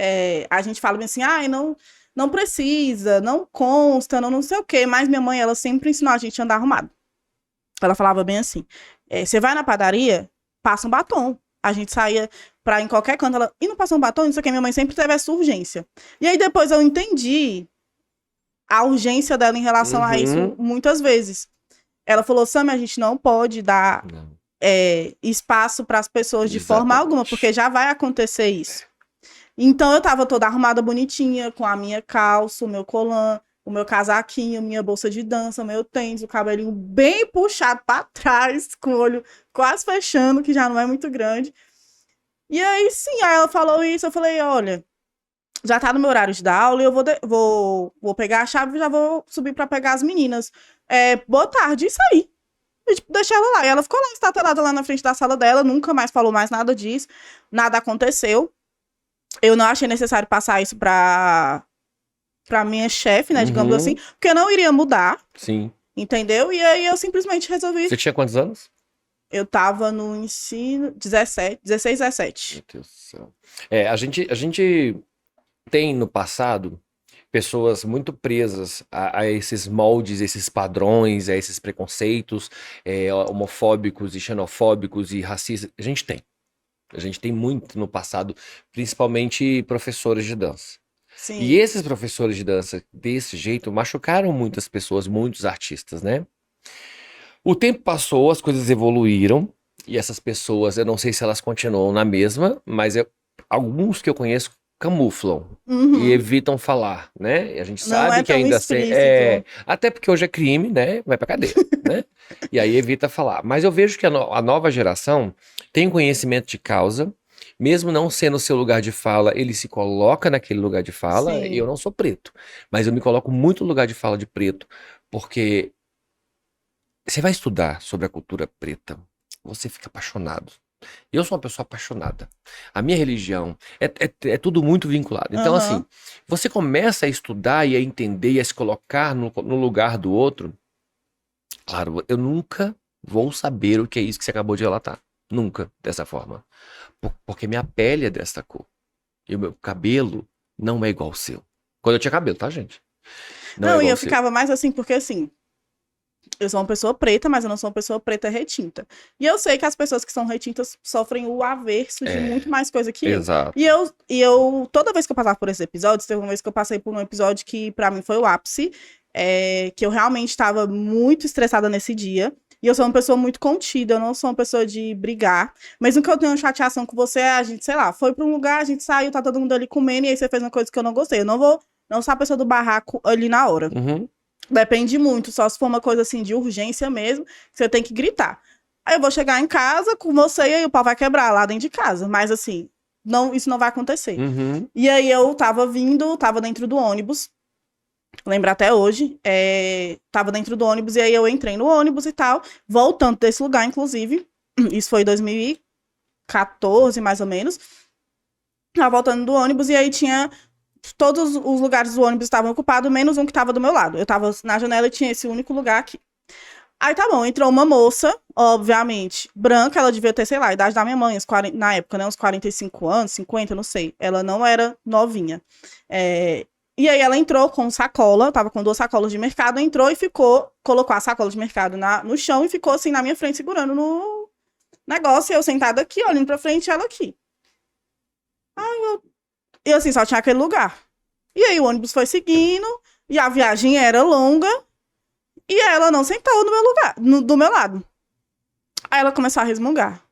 a gente fala bem assim, ai, não precisa, não consta, não sei o quê, mas minha mãe, ela sempre ensinou a gente a andar arrumado. Ela falava bem assim, você vai na padaria, passa um batom. A gente saía pra em qualquer canto, ela, e não passa um batom, não sei o que, minha mãe sempre teve essa urgência. E aí depois eu entendi a urgência dela em relação a isso muitas vezes. Ela falou, Sam, a gente não pode dar Não. Espaço para as pessoas de forma Exatamente. alguma, porque já vai acontecer isso. Então eu tava toda arrumada bonitinha, com a minha calça, o meu colã, o meu casaquinho, minha bolsa de dança, meu tênis, o cabelinho bem puxado para trás, com o olho quase fechando, que já não é muito grande. E aí sim, aí ela falou isso, eu falei, olha, já tá no meu horário de dar aula e eu vou pegar a chave e já vou subir para pegar as meninas. Boa tarde, isso aí. E, tipo, deixei ela lá. E ela ficou lá, estatelada lá na frente da sala dela, nunca mais falou mais nada disso. Nada aconteceu. Eu não achei necessário passar isso pra minha chefe, né, digamos assim, porque eu não iria mudar. Sim. Entendeu? E aí eu simplesmente resolvi. Você tinha quantos anos? Eu tava no ensino 16, 17. Meu Deus do céu. A gente tem no passado pessoas muito presas a esses moldes, esses padrões, a esses preconceitos homofóbicos e xenofóbicos e racistas. A gente tem muito no passado, principalmente professores de dança. Sim. E esses professores de dança desse jeito machucaram muitas pessoas, muitos artistas, né? O tempo passou, as coisas evoluíram e essas pessoas, eu não sei se elas continuam na mesma, mas alguns que eu conheço camuflam e evitam falar, né? E a gente Não sabe é que tão ainda explícito. até porque hoje é crime, né? Vai pra cadeia, né? E aí evita falar. Mas eu vejo que a nova geração tem conhecimento de causa, mesmo não sendo o seu lugar de fala, ele se coloca naquele lugar de fala. Sim. Eu não sou preto, mas eu me coloco muito no lugar de fala de preto, porque você vai estudar sobre a cultura preta, você fica apaixonado. Eu sou uma pessoa apaixonada. A minha religião é tudo muito vinculado. Então, assim, você começa a estudar e a entender e a se colocar no lugar do outro. Claro, eu nunca vou saber o que é isso que você acabou de relatar. Nunca, dessa forma. Porque minha pele é dessa cor. E o meu cabelo não é igual ao seu. Quando eu tinha cabelo, tá, gente? Não é Não, igual e eu ao seu. ficava mais assim, porque assim, eu sou uma pessoa preta, mas eu não sou uma pessoa preta retinta. E eu sei que as pessoas que são retintas sofrem o averso de muito mais coisa que eu. Exato. E eu, toda vez que eu passava por esses episódios, teve uma vez que eu passei por um episódio que pra mim foi o ápice, que eu realmente estava muito estressada nesse dia. E eu sou uma pessoa muito contida, eu não sou uma pessoa de brigar. Mesmo que eu tenha uma chateação com você, a gente, sei lá, foi pra um lugar, a gente saiu, tá todo mundo ali comendo, e aí você fez uma coisa que eu não gostei. Eu não sou a pessoa do barraco ali na hora. Depende muito, só se for uma coisa assim de urgência mesmo, que você tem que gritar. Aí eu vou chegar em casa com você e aí o pau vai quebrar lá dentro de casa. Mas assim, isso não vai acontecer. E aí eu tava dentro do ônibus, lembro até hoje, tava dentro do ônibus e aí eu entrei no ônibus e tal, voltando desse lugar, inclusive, isso foi em 2014, mais ou menos, tava voltando do ônibus e aí tinha... Todos os lugares do ônibus estavam ocupados, menos um que estava do meu lado. Eu tava na janela e tinha esse único lugar aqui. Aí tá bom, entrou uma moça, obviamente, branca, ela devia ter, sei lá, a idade da minha mãe, na época, né, uns 45 anos, 50, não sei. Ela não era novinha. E aí ela entrou com sacola, tava com 2 sacolas de mercado, entrou e colocou a sacola de mercado no chão e ficou assim na minha frente, segurando no negócio, e eu sentada aqui, olhando pra frente, ela aqui. E assim, só tinha aquele lugar. E aí o ônibus foi seguindo, e a viagem era longa, e ela não sentou no meu lugar, do meu lado. Aí ela começou a resmungar.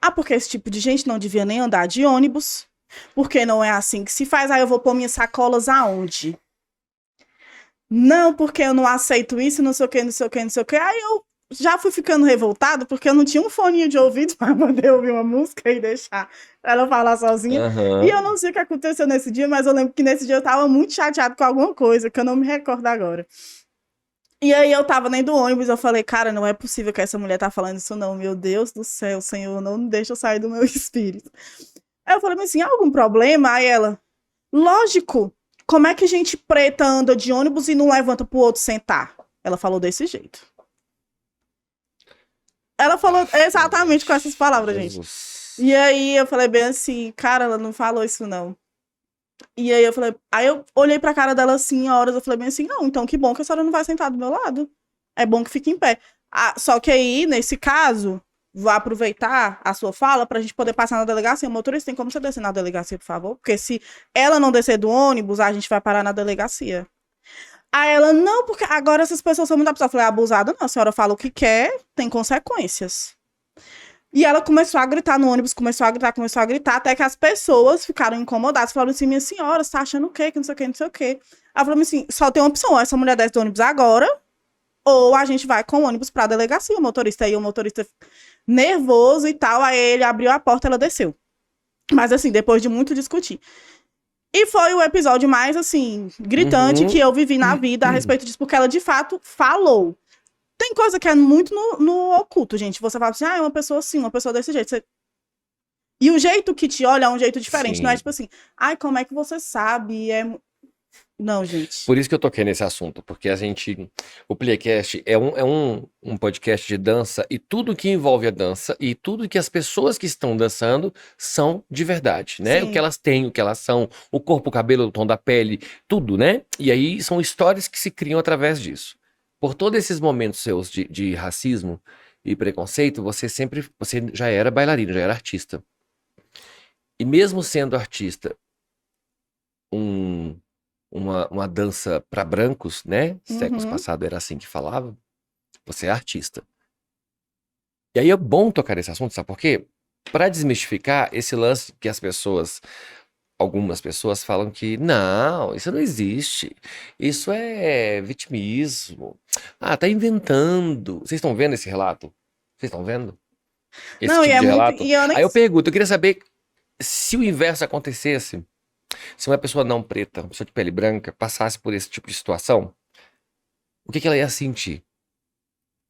Ah, porque esse tipo de gente não devia nem andar de ônibus, porque não é assim que se faz. Aí eu vou pôr minhas sacolas aonde? Não, porque eu não aceito isso, não sei o que, não sei o que, não sei o que. Aí eu já fui ficando revoltada, porque eu não tinha um foninho de ouvido para poder ouvir uma música e deixar ela falar sozinha. E eu não sei o que aconteceu nesse dia, mas eu lembro que nesse dia eu tava muito chateada com alguma coisa, que eu não me recordo agora. E aí eu tava dentro do ônibus, eu falei, cara, não é possível que essa mulher tá falando isso não, meu Deus do céu, Senhor, não deixa eu sair do meu espírito. Aí eu falei assim, há algum problema? Aí ela, lógico, como é que gente preta anda de ônibus e não levanta pro outro sentar? Ela falou desse jeito. Ela falou exatamente com essas palavras, gente. E aí eu falei bem assim, cara, ela não falou isso não. E aí eu falei, aí eu olhei pra cara dela assim, horas, eu falei bem assim, não, então que bom que a senhora não vai sentar do meu lado. É bom que fique em pé. Ah, só que aí, nesse caso, vou aproveitar a sua fala pra gente poder passar na delegacia. O motorista tem como você descer na delegacia, por favor? Porque se ela não descer do ônibus, a gente vai parar na delegacia. Aí ela, não, porque agora essas pessoas são muito abusadas. Eu falei, abusada não, a senhora fala o que quer, tem consequências. E ela começou a gritar no ônibus, começou a gritar, até que as pessoas ficaram incomodadas. Falaram assim, minha senhora, você tá achando o quê? Que não sei o quê, não sei o quê. Ela falou assim, só tem uma opção, essa mulher desce do ônibus agora, ou a gente vai com o ônibus pra delegacia. O motorista nervoso e tal, aí ele abriu a porta, ela desceu. Mas assim, depois de muito discutir. E foi o episódio mais, assim, gritante que eu vivi na vida a respeito disso, porque ela, de fato, falou. Tem coisa que é muito no oculto, gente. Você fala assim, ah, é uma pessoa assim, uma pessoa desse jeito. E o jeito que te olha é um jeito diferente. Sim. Não é tipo assim, ai, como é que você sabe? Não, gente. Por isso que eu toquei nesse assunto, porque o Playcast é um podcast de dança e tudo que envolve a dança e tudo que as pessoas que estão dançando são de verdade, né? Sim. O que elas têm, o que elas são, o corpo, o cabelo, o tom da pele, tudo, né? E aí são histórias que se criam através disso. Por todos esses momentos seus de racismo e preconceito, você já era bailarina, já era artista. E mesmo sendo artista, uma dança para brancos, né? Séculos passados era assim que falava. Você é artista. E aí é bom tocar nesse assunto, sabe por quê? Para desmistificar esse lance que algumas pessoas falam que não, isso não existe. Isso é vitimismo. Ah, tá inventando. Vocês estão vendo esse relato? Vocês estão vendo? Esse não, tipo e é de relato? Muito... Aí eu pergunto, eu queria saber se o inverso acontecesse. Se uma pessoa não preta, uma pessoa de pele branca, passasse por esse tipo de situação, o que ela ia sentir?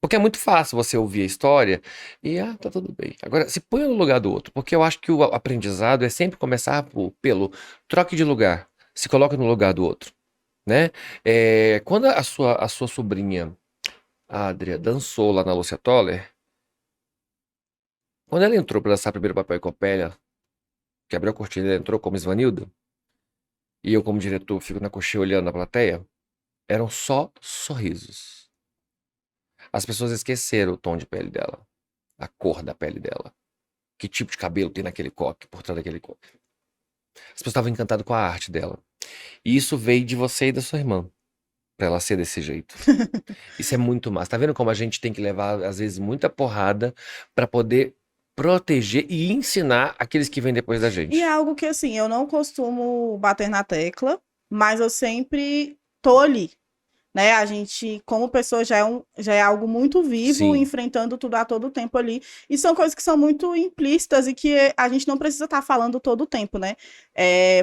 Porque é muito fácil você ouvir a história e, tá tudo bem. Agora, se põe no lugar do outro, porque eu acho que o aprendizado é sempre começar pelo troque de lugar, se coloca no lugar do outro, né? Quando a sua sobrinha, a Adria, dançou lá na Lúcia Toller, quando ela entrou para dançar primeiro papel e Copélia, que abriu a cortina, ela entrou como Svanilda, e eu como diretor fico na coxinha olhando a plateia, eram só sorrisos. As pessoas esqueceram o tom de pele dela, a cor da pele dela, que tipo de cabelo tem naquele coque, por trás daquele coque. As pessoas estavam encantadas com a arte dela. E isso veio de você e da sua irmã, pra ela ser desse jeito. Isso é muito massa. Tá vendo como a gente tem que levar, às vezes, muita porrada pra poder proteger e ensinar aqueles que vêm depois da gente. E é algo que, assim, eu não costumo bater na tecla, mas eu sempre tô ali. Né? A gente, como pessoa, já é algo muito vivo, sim, enfrentando tudo a todo tempo ali. E são coisas que são muito implícitas e que a gente não precisa estar falando todo o tempo, né?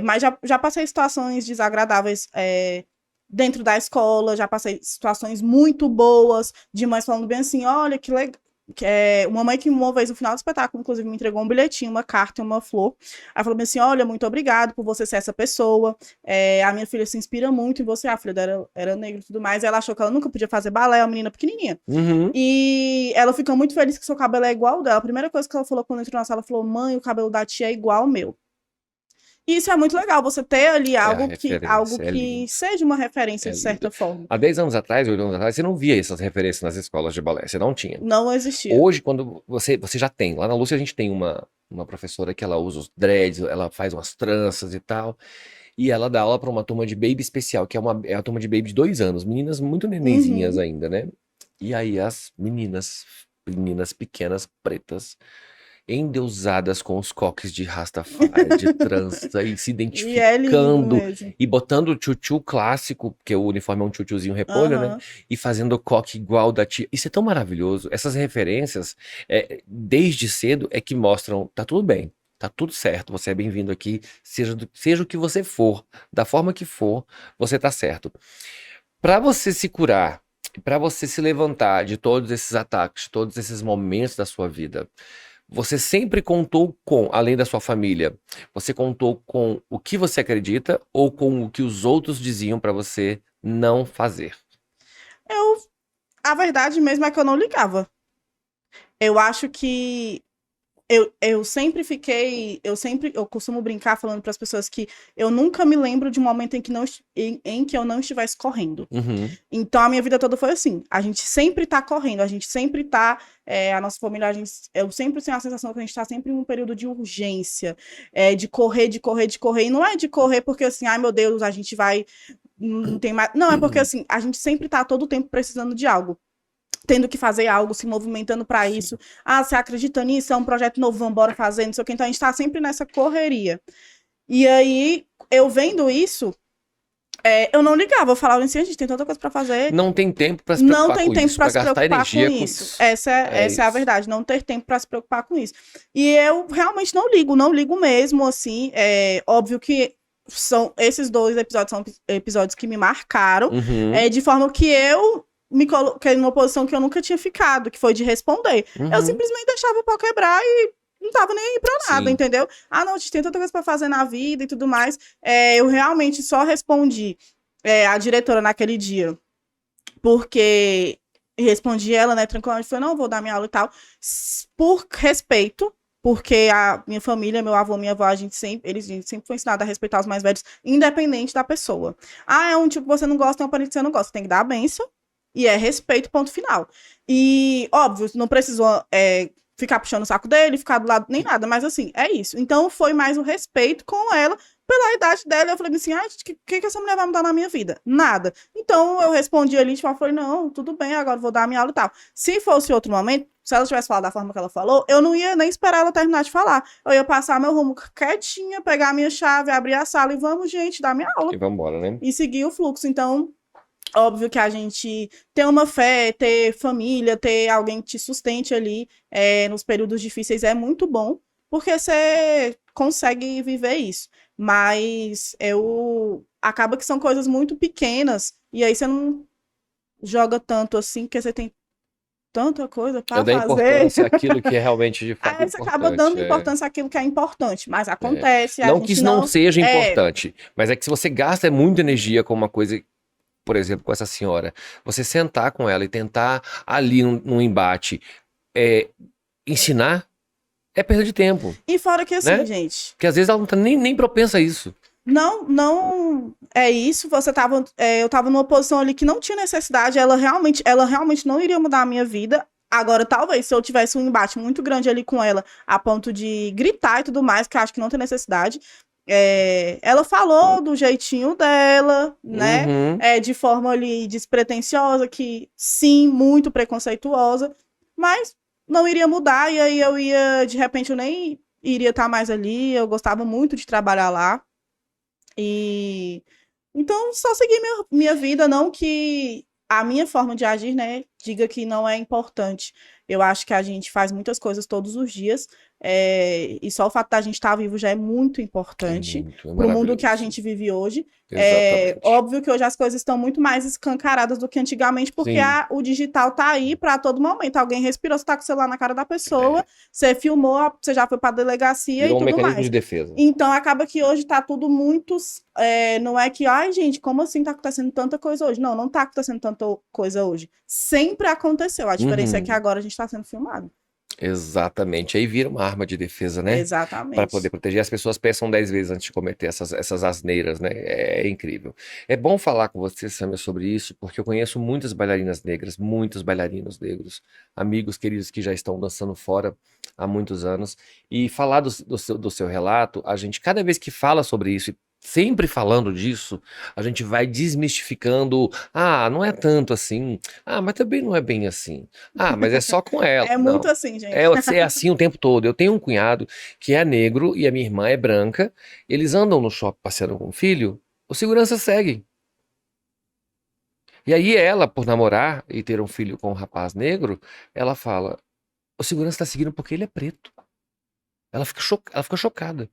Mas já passei situações desagradáveis dentro da escola, já passei situações muito boas, de mães falando bem assim, olha, que legal. Uma mãe que uma vez no final do espetáculo, inclusive, me entregou um bilhetinho, uma carta e uma flor. Aí falou assim, olha, muito obrigado por você ser essa pessoa. A minha filha se inspira muito em você. A filha dela era negra e tudo mais. Ela achou que ela nunca podia fazer balé, uma menina pequenininha. E ela ficou muito feliz que seu cabelo é igual ao dela. A primeira coisa que ela falou quando entrou na sala, ela falou, mãe, o cabelo da tia é igual ao meu. E isso é muito legal, você ter ali algo que seja uma referência de certa forma. Há 10 anos atrás, 8 anos atrás, você não via essas referências nas escolas de balé, você não tinha. Não existia. Hoje, quando você já tem, lá na Lúcia a gente tem uma professora que ela usa os dreads, ela faz umas tranças e tal, E ela dá aula para uma turma de baby especial, que é a turma de baby de 2 anos, meninas muito nenenzinhas Uhum. ainda, né? E aí as meninas pequenas, pretas, endeusadas com os coques de Rastafari, de trança, e se E é lindo identificando, mesmo. e botando o tchutchu clássico, porque o uniforme é um tchutchuzinho repolho, né? Aham. E fazendo o coque igual da tia. Isso é tão maravilhoso. Essas referências, desde cedo, é que mostram, tá tudo bem. Tá tudo certo, você é bem-vindo aqui, seja o que você for, da forma que for, você tá certo. Para você se curar, para você se levantar de todos esses ataques, de todos esses momentos da sua vida, você sempre contou com, além da sua família, você contou com o que você acredita ou com o que os outros diziam para você não fazer? Eu, a verdade mesmo é que eu não ligava. Eu acho que eu costumo brincar falando para as pessoas que eu nunca me lembro de um momento em que, em que eu não estivesse correndo. Uhum, Então a minha vida toda foi assim. A gente sempre tá correndo, a gente sempre tá. A nossa família, eu sempre tenho a sensação que a gente tá sempre em um período de urgência, de correr, de correr, de correr. E não é de correr porque assim, ai meu Deus, a gente vai. Não tem mais. Não, é porque assim, a gente sempre tá todo o tempo precisando de algo. Tendo que fazer algo, se movimentando para sim. isso. Ah, você acredita nisso? É um projeto novo, vamos embora fazer, não sei o que. Então a gente tá sempre nessa correria. E aí, eu vendo isso, eu não ligava, eu falava assim, a gente tem tanta coisa para fazer, Não tem tempo para se não preocupar tem com tempo isso, para para se gastar preocupar com energia com isso. isso. Essa É é a isso. verdade, não ter tempo para se preocupar com isso. E eu realmente não ligo mesmo, assim. É óbvio que esses 2 episódios são episódios que me marcaram, Uhum, de forma que eu me coloquei numa posição que eu nunca tinha ficado, que foi de responder. Eu uhum, simplesmente deixava o pau quebrar e não tava nem aí pra nada, sim. entendeu? Ah, não, a gente tem tanta coisa pra fazer na vida e tudo mais. Eu realmente só respondi a diretora naquele dia porque respondi ela, né, tranquilamente, foi, não, vou dar minha aula e tal, por respeito, porque a minha família, meu avô, minha avó, a gente sempre foi ensinado a respeitar os mais velhos, independente da pessoa. Ah, é um tipo que você não gosta, é um parente que você não gosta, tem que dar a benção, e é respeito, ponto final. E, óbvio, não precisou ficar puxando o saco dele, ficar do lado, nem nada, mas assim, é isso. Então, foi mais o respeito com ela, pela idade dela, eu falei assim, ah, o que essa mulher vai mudar na minha vida? Nada. Então eu respondi ali, tipo, eu falei, não, tudo bem, agora vou dar a minha aula e tal. Se fosse outro momento, se ela tivesse falado da forma que ela falou, eu não ia nem esperar ela terminar de falar. Eu ia passar meu rumo quietinha, pegar a minha chave, abrir a sala e vamos, gente, dar minha aula. E vamos embora, né? E seguir o fluxo. Então, óbvio que a gente ter uma fé, ter família, ter alguém que te sustente ali nos períodos difíceis é muito bom, porque você consegue viver isso. Mas acaba que são coisas muito pequenas, e aí você não joga tanto assim, porque você tem tanta coisa É para dar fazer. importância àquilo que é realmente de fato Aí você acaba importante. dando importância àquilo que é importante, mas É. acontece, a Não que gente isso não não. seja importante, mas é que se você gasta muita energia com uma coisa, por exemplo, com essa senhora, você sentar com ela e tentar ali num embate, é, ensinar, é perda de tempo, E fora que assim, né? gente. Porque às vezes ela não tá nem propensa a isso. Não é isso. Eu tava numa posição ali que não tinha necessidade. Ela realmente não iria mudar a minha vida. Agora, talvez, se eu tivesse um embate muito grande ali com ela, a ponto de gritar e tudo mais, que eu acho que não tem necessidade. Ela falou do jeitinho dela, né? Uhum. De forma ali despretensiosa, que sim, muito preconceituosa, mas não iria mudar. E aí de repente, eu nem iria estar mais ali. Eu gostava muito de trabalhar lá. E então só seguir minha vida, não que a minha forma de agir, né, diga que não é importante. Eu acho que a gente faz muitas coisas todos os dias, e só o fato da gente estar vivo já é muito importante É para o mundo que a maravilhoso. gente vive hoje. É Exatamente. óbvio que hoje as coisas estão muito mais escancaradas do que antigamente, porque Sim. o digital tá aí para todo momento. Alguém respirou, você tá com o celular na cara da pessoa, É. você filmou, você já foi para a delegacia e Virou um tudo mecanismo de mais. defesa. Então acaba que hoje tá tudo muito. Não é que, ai, gente, como assim tá acontecendo tanta coisa hoje? Não, não tá acontecendo tanta coisa hoje. Sempre aconteceu. A diferença é que Uhum. agora a gente tá sendo filmado. Exatamente. Aí vira uma arma de defesa, né? Para poder Exatamente. proteger. As pessoas pensam 10 vezes antes de cometer essas asneiras, né? É incrível. É bom falar com você, Samia, sobre isso, porque eu conheço muitas bailarinas negras, muitos bailarinos negros, amigos queridos que já estão dançando fora há muitos anos. E falar do seu relato, a gente, cada vez que fala sobre isso, sempre falando disso, a gente vai desmistificando. Ah, não é tanto assim. Ah, mas também não é bem assim. Ah, mas é só com ela. É muito Não. assim, É, gente. é assim o tempo todo. Eu tenho um cunhado que é negro e a minha irmã é branca. Eles andam no shopping passeando com o filho, o segurança segue. E aí ela, por namorar e ter um filho com um rapaz negro, ela fala: o segurança tá seguindo porque ele é preto. Ela fica chocada.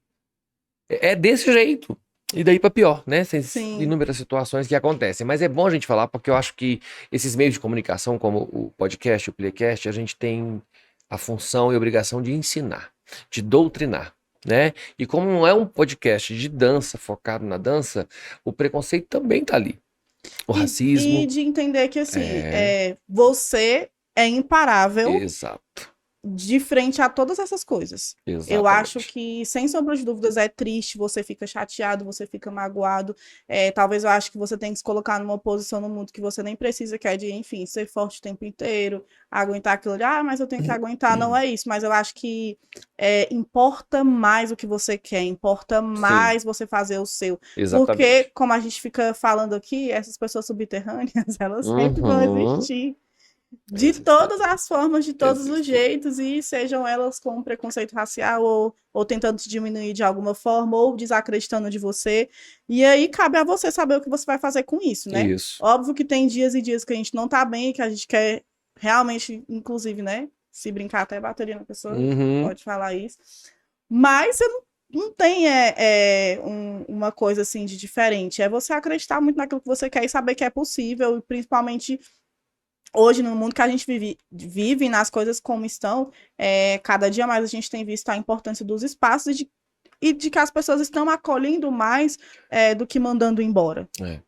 É desse jeito. E daí pra pior, né? Tem Sim. inúmeras situações que acontecem. Mas é bom a gente falar, porque eu acho que esses meios de comunicação, como o podcast, o Playcast, a gente tem a função e obrigação de ensinar, de doutrinar, né? E como não é um podcast de dança, focado na dança, o preconceito também tá ali. O E racismo. de entender que, assim, É, você é imparável exato. de frente a todas essas coisas. Eu acho Exatamente. que, sem sombra de dúvidas, é triste, você fica chateado, você fica magoado. Talvez eu acho que você tem que se colocar numa posição no mundo que você nem precisa, que é de, enfim, ser forte o tempo inteiro, aguentar aquilo de, mas eu tenho que aguentar. Não é isso, mas eu acho que importa mais o que você quer, importa Sim, mais você fazer o seu. Porque, exatamente. como a gente fica falando aqui, essas pessoas subterrâneas, elas sempre vão Uhum. existir. De Exato. todas as formas, de todos os Existem. jeitos, e sejam elas com preconceito racial ou tentando te diminuir de alguma forma, ou desacreditando de você. E aí cabe a você saber o que você vai fazer com isso, né? Isso. Óbvio que tem dias e dias que a gente não tá bem, que a gente quer realmente, inclusive, né? Se brincar até bateria na pessoa, Uhum. pode falar isso. Mas você não tem uma coisa assim de diferente. É você acreditar muito naquilo que você quer e saber que é possível, e principalmente hoje, no mundo que a gente vive nas coisas como estão, cada dia mais a gente tem visto a importância dos espaços e de que as pessoas estão acolhendo mais do que mandando embora. É,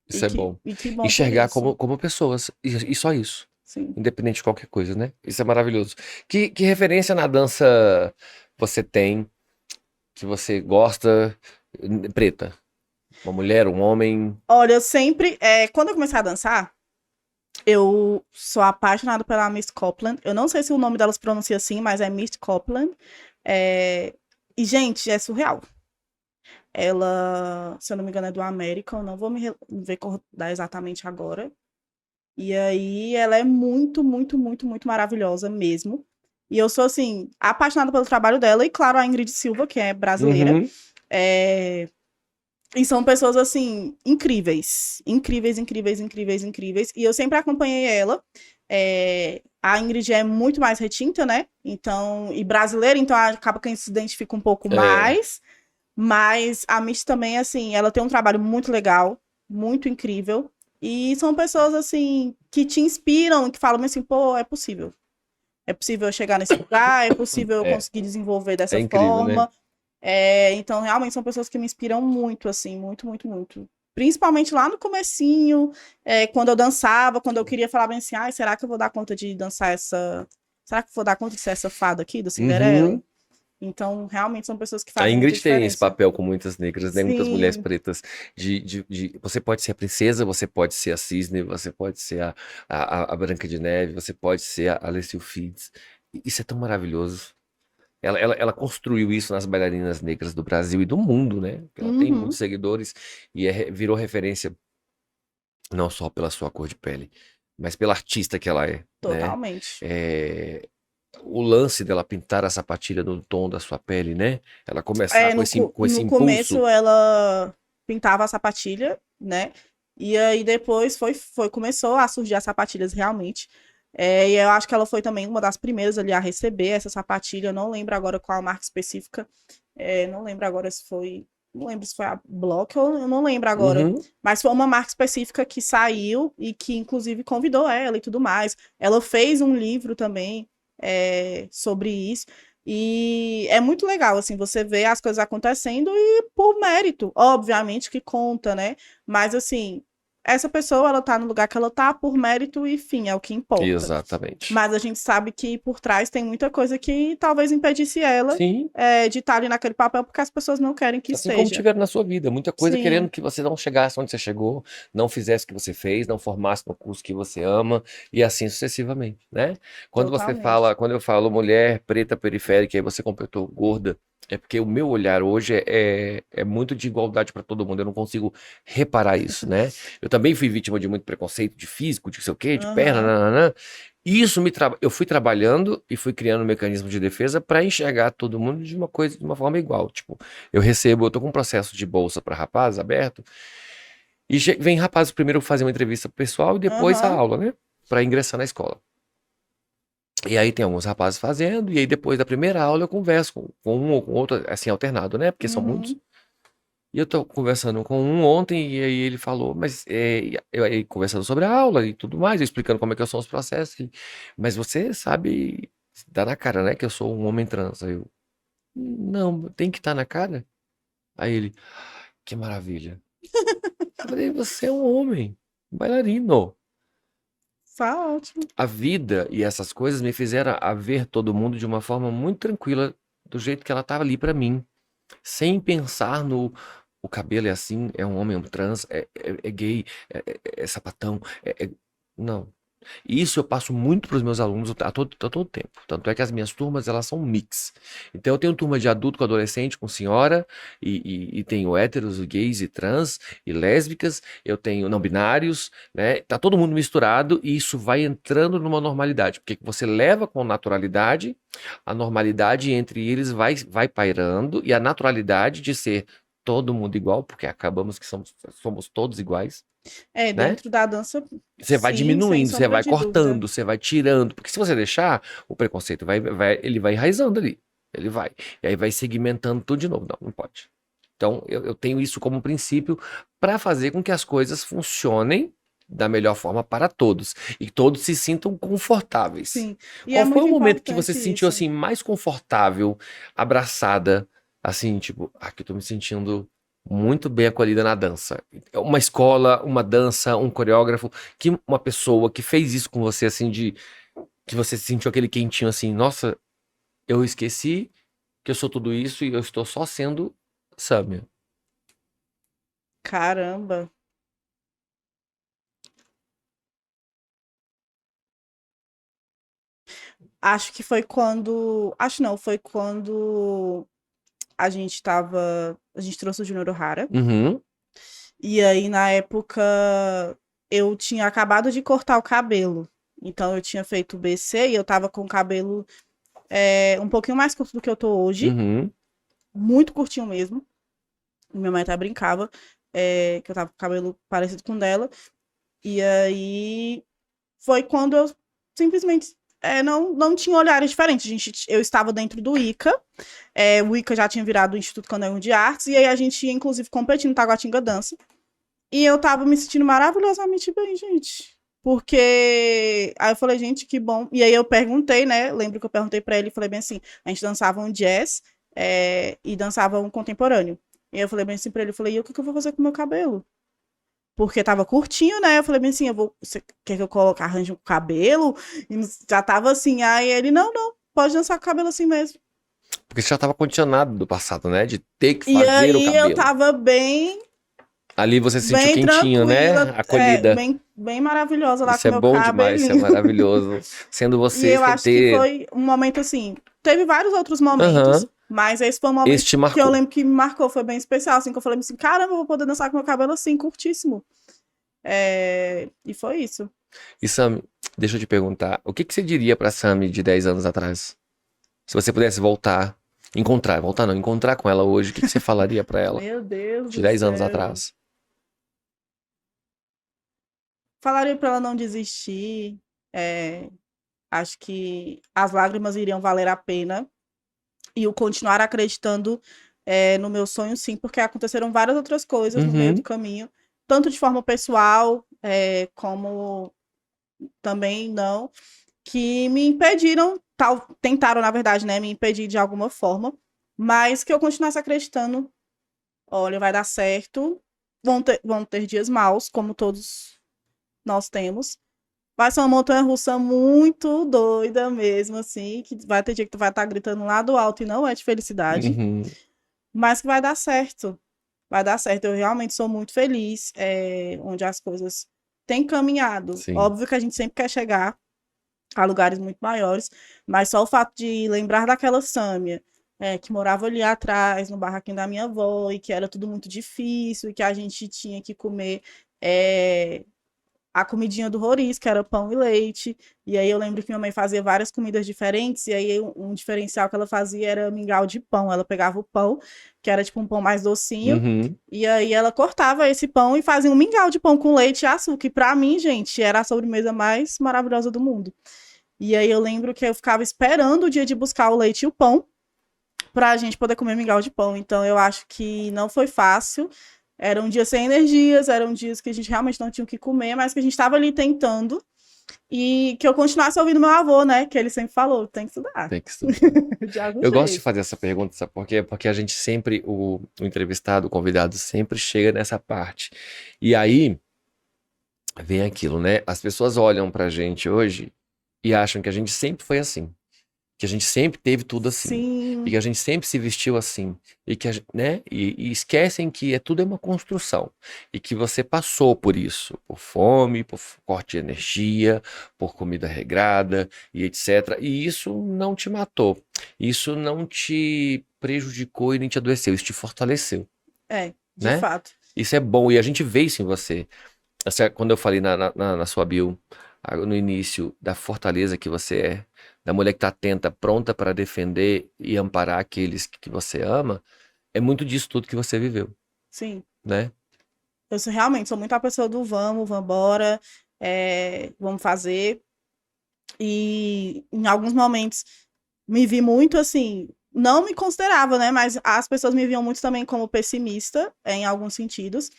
E isso é que, bom. e que bom por Enxergar isso. como pessoas. E só isso. Sim. Independente de qualquer coisa, né? Isso é maravilhoso. Que referência na dança você tem, que você gosta, preta? Uma mulher, um homem? Olha, eu sempre. Quando eu comecei a dançar, eu sou apaixonada pela Miss Copland. Eu não sei se o nome dela se pronuncia assim, mas é Miss Copland. E, gente, é surreal. Ela, se eu não me engano, é do América, eu não vou me recordar exatamente agora. E aí ela é muito, muito, muito, muito maravilhosa mesmo. E eu sou, assim, apaixonada pelo trabalho dela. E, claro, a Ingrid Silva, que é brasileira. Uhum. É... E são pessoas, assim, incríveis. Incríveis, incríveis, incríveis, incríveis. E eu sempre acompanhei ela. A Ingrid é muito mais retinta, né? Então, e brasileira, então acaba que a gente se identifica um pouco É, mais. Mas a Miss também, assim, ela tem um trabalho muito legal, muito incrível. E são pessoas, assim, que te inspiram, que falam assim, pô, é possível. É possível eu chegar nesse lugar, é possível eu é, conseguir desenvolver é dessa incrível, né? forma. Então, realmente, são pessoas que me inspiram muito, assim, muito, muito, muito. Principalmente lá no comecinho, quando eu dançava, quando eu queria falar bem assim, será que eu vou dar conta de dançar essa... Será que eu vou dar conta de ser essa fada aqui, do Cinderela? Uhum. Então, realmente são pessoas que A fazem muita Ingrid tem esse diferença. papel com muitas negras, né? Muitas mulheres Sim, pretas. Você pode ser a princesa, você pode ser a Cisne, você pode ser a Branca de Neve, você pode ser a Alessia Fides. Isso é tão maravilhoso. Ela construiu isso nas bailarinas negras do Brasil e do mundo, né? Ela tem muitos uhum, seguidores e virou referência não só pela sua cor de pele, mas pela artista que ela é, né? totalmente. É, o lance dela pintar a sapatilha no tom da sua pele, né? Ela começar com esse No impulso. começo ela pintava a sapatilha, né? E aí depois começou a surgir as sapatilhas realmente. E eu acho que ela foi também uma das primeiras ali a receber essa sapatilha. Eu não lembro agora qual a marca específica. Não lembro agora se foi. Não lembro se foi a Block ou eu não lembro agora. Uhum, Mas foi uma marca específica que saiu e que, inclusive, convidou ela e tudo mais. Ela fez um livro também sobre isso. E é muito legal, assim, você vê as coisas acontecendo e por mérito, obviamente que conta, né? Mas, assim, essa pessoa, ela tá no lugar que ela tá por mérito e, fim, é o que importa. exatamente. Mas a gente sabe que por trás tem muita coisa que talvez impedisse ela Sim, de estar ali naquele papel porque as pessoas não querem que assim como esteja. tiveram na sua vida, muita coisa querendo Sim, que você não chegasse onde você chegou, não fizesse o que você fez, não formasse no curso que você ama e assim sucessivamente, né? totalmente. Quando eu falo mulher preta periférica, aí você completou gorda, É porque o meu olhar hoje é muito de igualdade para todo mundo. Eu não consigo reparar isso, né? Eu também fui vítima de muito preconceito, de físico, de sei o quê, de perna, Aham, nananã. E isso eu fui trabalhando e fui criando um mecanismo de defesa para enxergar todo mundo de uma coisa, de uma forma igual. Tipo, eu tô com um processo de bolsa para rapaz aberto e vem rapaz primeiro fazer uma entrevista pessoal e depois a aham, aula, né? Para ingressar na escola. E aí tem alguns rapazes fazendo, e aí depois da primeira aula eu converso com um ou com outro, assim, alternado, né? Porque são muitos. uhum. E eu tô conversando com um ontem, e aí ele falou, mas eu aí conversando sobre a aula e tudo mais, eu explicando como é que são os processos. Mas você sabe, dá na cara, né? Que eu sou um homem trans. Aí eu, não, tem que estar na cara. Aí ele, que maravilha. Eu falei, você é um homem, um bailarino. Tá ótimo. A vida e essas coisas me fizeram a ver todo mundo de uma forma muito tranquila, do jeito que ela estava ali para mim, sem pensar no o cabelo é assim, é um homem, é um trans, é gay, é sapatão, não. E isso eu passo muito para os meus alunos a todo tempo. Tanto é que as minhas turmas, elas são mix. Então eu tenho turma de adulto com adolescente, com senhora, e tenho héteros, gays e trans, e lésbicas, eu tenho não binários, né? Tá todo mundo misturado e isso vai entrando numa normalidade. Porque você leva com naturalidade, a normalidade entre eles vai pairando, e a naturalidade de ser todo mundo igual, porque acabamos que somos todos iguais, É, né? dentro da dança, Você vai sim, sem diminuindo, você sombra vai de dúvida. cortando, você vai tirando. Porque se você deixar, o preconceito ele vai enraizando ali. Ele vai. E aí vai segmentando tudo de novo. Não, não pode. Então, eu tenho isso como princípio para fazer com que as coisas funcionem da melhor forma para todos. E todos se sintam confortáveis. Sim. E é Qual foi muito o momento que você importante se sentiu isso. assim mais confortável, abraçada, assim, tipo, aqui eu tô me sentindo muito bem acolhida na dança. Uma escola, uma dança, um coreógrafo, que uma pessoa que fez isso com você, assim, de que você sentiu aquele quentinho assim, nossa, eu esqueci que eu sou tudo isso e eu estou só sendo Sâmia. Caramba. Acho que foi quando. Acho não, foi quando a gente tava. A gente trouxe o Junior Ohara. Uhum, E aí, na época, eu tinha acabado de cortar o cabelo. Então, eu tinha feito o BC e eu tava com o cabelo um pouquinho mais curto do que eu tô hoje. uhum. Muito curtinho mesmo. Minha mãe até brincava, que eu tava com o cabelo parecido com o dela. E aí, foi quando eu simplesmente não tinha olhares diferentes. Eu estava dentro do ICA, o ICA já tinha virado o Instituto Candangos de Artes, e aí a gente ia, inclusive, competir no Taguatinga Dança. E eu tava me sentindo maravilhosamente bem, gente. Porque aí eu falei, gente, que bom. E aí eu perguntei, né? Lembro que eu perguntei pra ele, falei bem assim, a gente dançava um jazz e dançava um contemporâneo. E aí eu falei bem assim pra ele, eu falei, e o que eu vou fazer com o meu cabelo? Porque tava curtinho, né? Eu falei bem assim, você quer que eu coloque, arranje um cabelo? E já tava assim, aí ele, não, pode dançar com o cabelo assim mesmo. Porque você já estava condicionado do passado, né? De ter que E fazer o aí eu cabelo. tava bem, Ali você se sentiu bem quentinho, né? tranquila, Acolhida. bem maravilhosa lá Isso com é o meu bom demais, isso é cabelinho. maravilhoso. Sendo E você eu sem acho que ter. foi um momento assim. Teve vários outros momentos, Aham. mas esse foi um momento Esse te que eu marcou. lembro que me marcou, foi bem especial, assim, que eu falei assim, caramba, eu vou poder dançar com meu cabelo assim, curtíssimo. E foi isso. E Sam, deixa eu te perguntar, o que que você diria pra Sammy de 10 anos atrás? Se você pudesse voltar não, encontrar com ela hoje, o que que você falaria pra ela Meu Deus de do 10 anos céu. atrás? Falaria pra ela não desistir. é, Acho que as lágrimas iriam valer a pena. E o continuar acreditando no meu sonho, sim, porque aconteceram várias outras coisas no meio do Uhum. caminho, tanto de forma pessoal, como também não, que me impediram, tentaram, na verdade, né, me impedir de alguma forma, mas que eu continuasse acreditando, olha, vai dar certo, vão ter dias maus, como todos nós temos. Vai ser uma montanha-russa muito doida mesmo, assim, que vai ter dia que tu vai estar gritando lá do alto e não é de felicidade, Uhum. mas que vai dar certo. Vai dar certo. Eu realmente sou muito feliz onde as coisas têm caminhado. Sim. Óbvio que a gente sempre quer chegar a lugares muito maiores, mas só o fato de lembrar daquela Sâmia, que morava ali atrás, no barraquinho da minha avó, e que era tudo muito difícil, e que a gente tinha que comer é, a comidinha do Roriz, que era pão e leite. E aí eu lembro que minha mãe fazia várias comidas diferentes, e aí um diferencial que ela fazia era mingau de pão. Ela pegava o pão, que era tipo um pão mais docinho, Uhum. e aí ela cortava esse pão e fazia um mingau de pão com leite e açúcar. E pra mim, gente, era a sobremesa mais maravilhosa do mundo. E aí eu lembro que eu ficava esperando o dia de buscar o leite e o pão pra gente poder comer mingau de pão. Então eu acho que não foi fácil. Eram dias sem energias, eram dias que a gente realmente não tinha o que comer, mas que a gente estava ali tentando. E que eu continuasse ouvindo meu avô, né? Que ele sempre falou, tem que estudar, Tem que estudar. de algum Eu gosto de jeito. fazer essa pergunta, sabe por quê? Porque a gente sempre, o entrevistado, o convidado, sempre chega nessa parte. E aí vem aquilo, né? As pessoas olham pra gente hoje e acham que a gente sempre foi assim. Que a gente sempre teve tudo assim. E que Sim, a gente sempre se vestiu assim. E que né? E esquecem que tudo é uma construção. E que você passou por isso. Por fome, por corte de energia, por comida regrada e etc. E isso não te matou. Isso não te prejudicou e nem te adoeceu. Isso te fortaleceu, de né? fato. Isso é bom. E a gente vê isso em você. Quando eu falei na sua bio, no início, da fortaleza que você é, da mulher que está atenta, pronta para defender e amparar aqueles que você ama, é muito disso tudo que você viveu, Sim. né? Realmente sou muito a pessoa do vamos, vambora, vamos fazer. E em alguns momentos me vi muito assim, não me considerava, né? Mas as pessoas me viam muito também como pessimista, em alguns sentidos.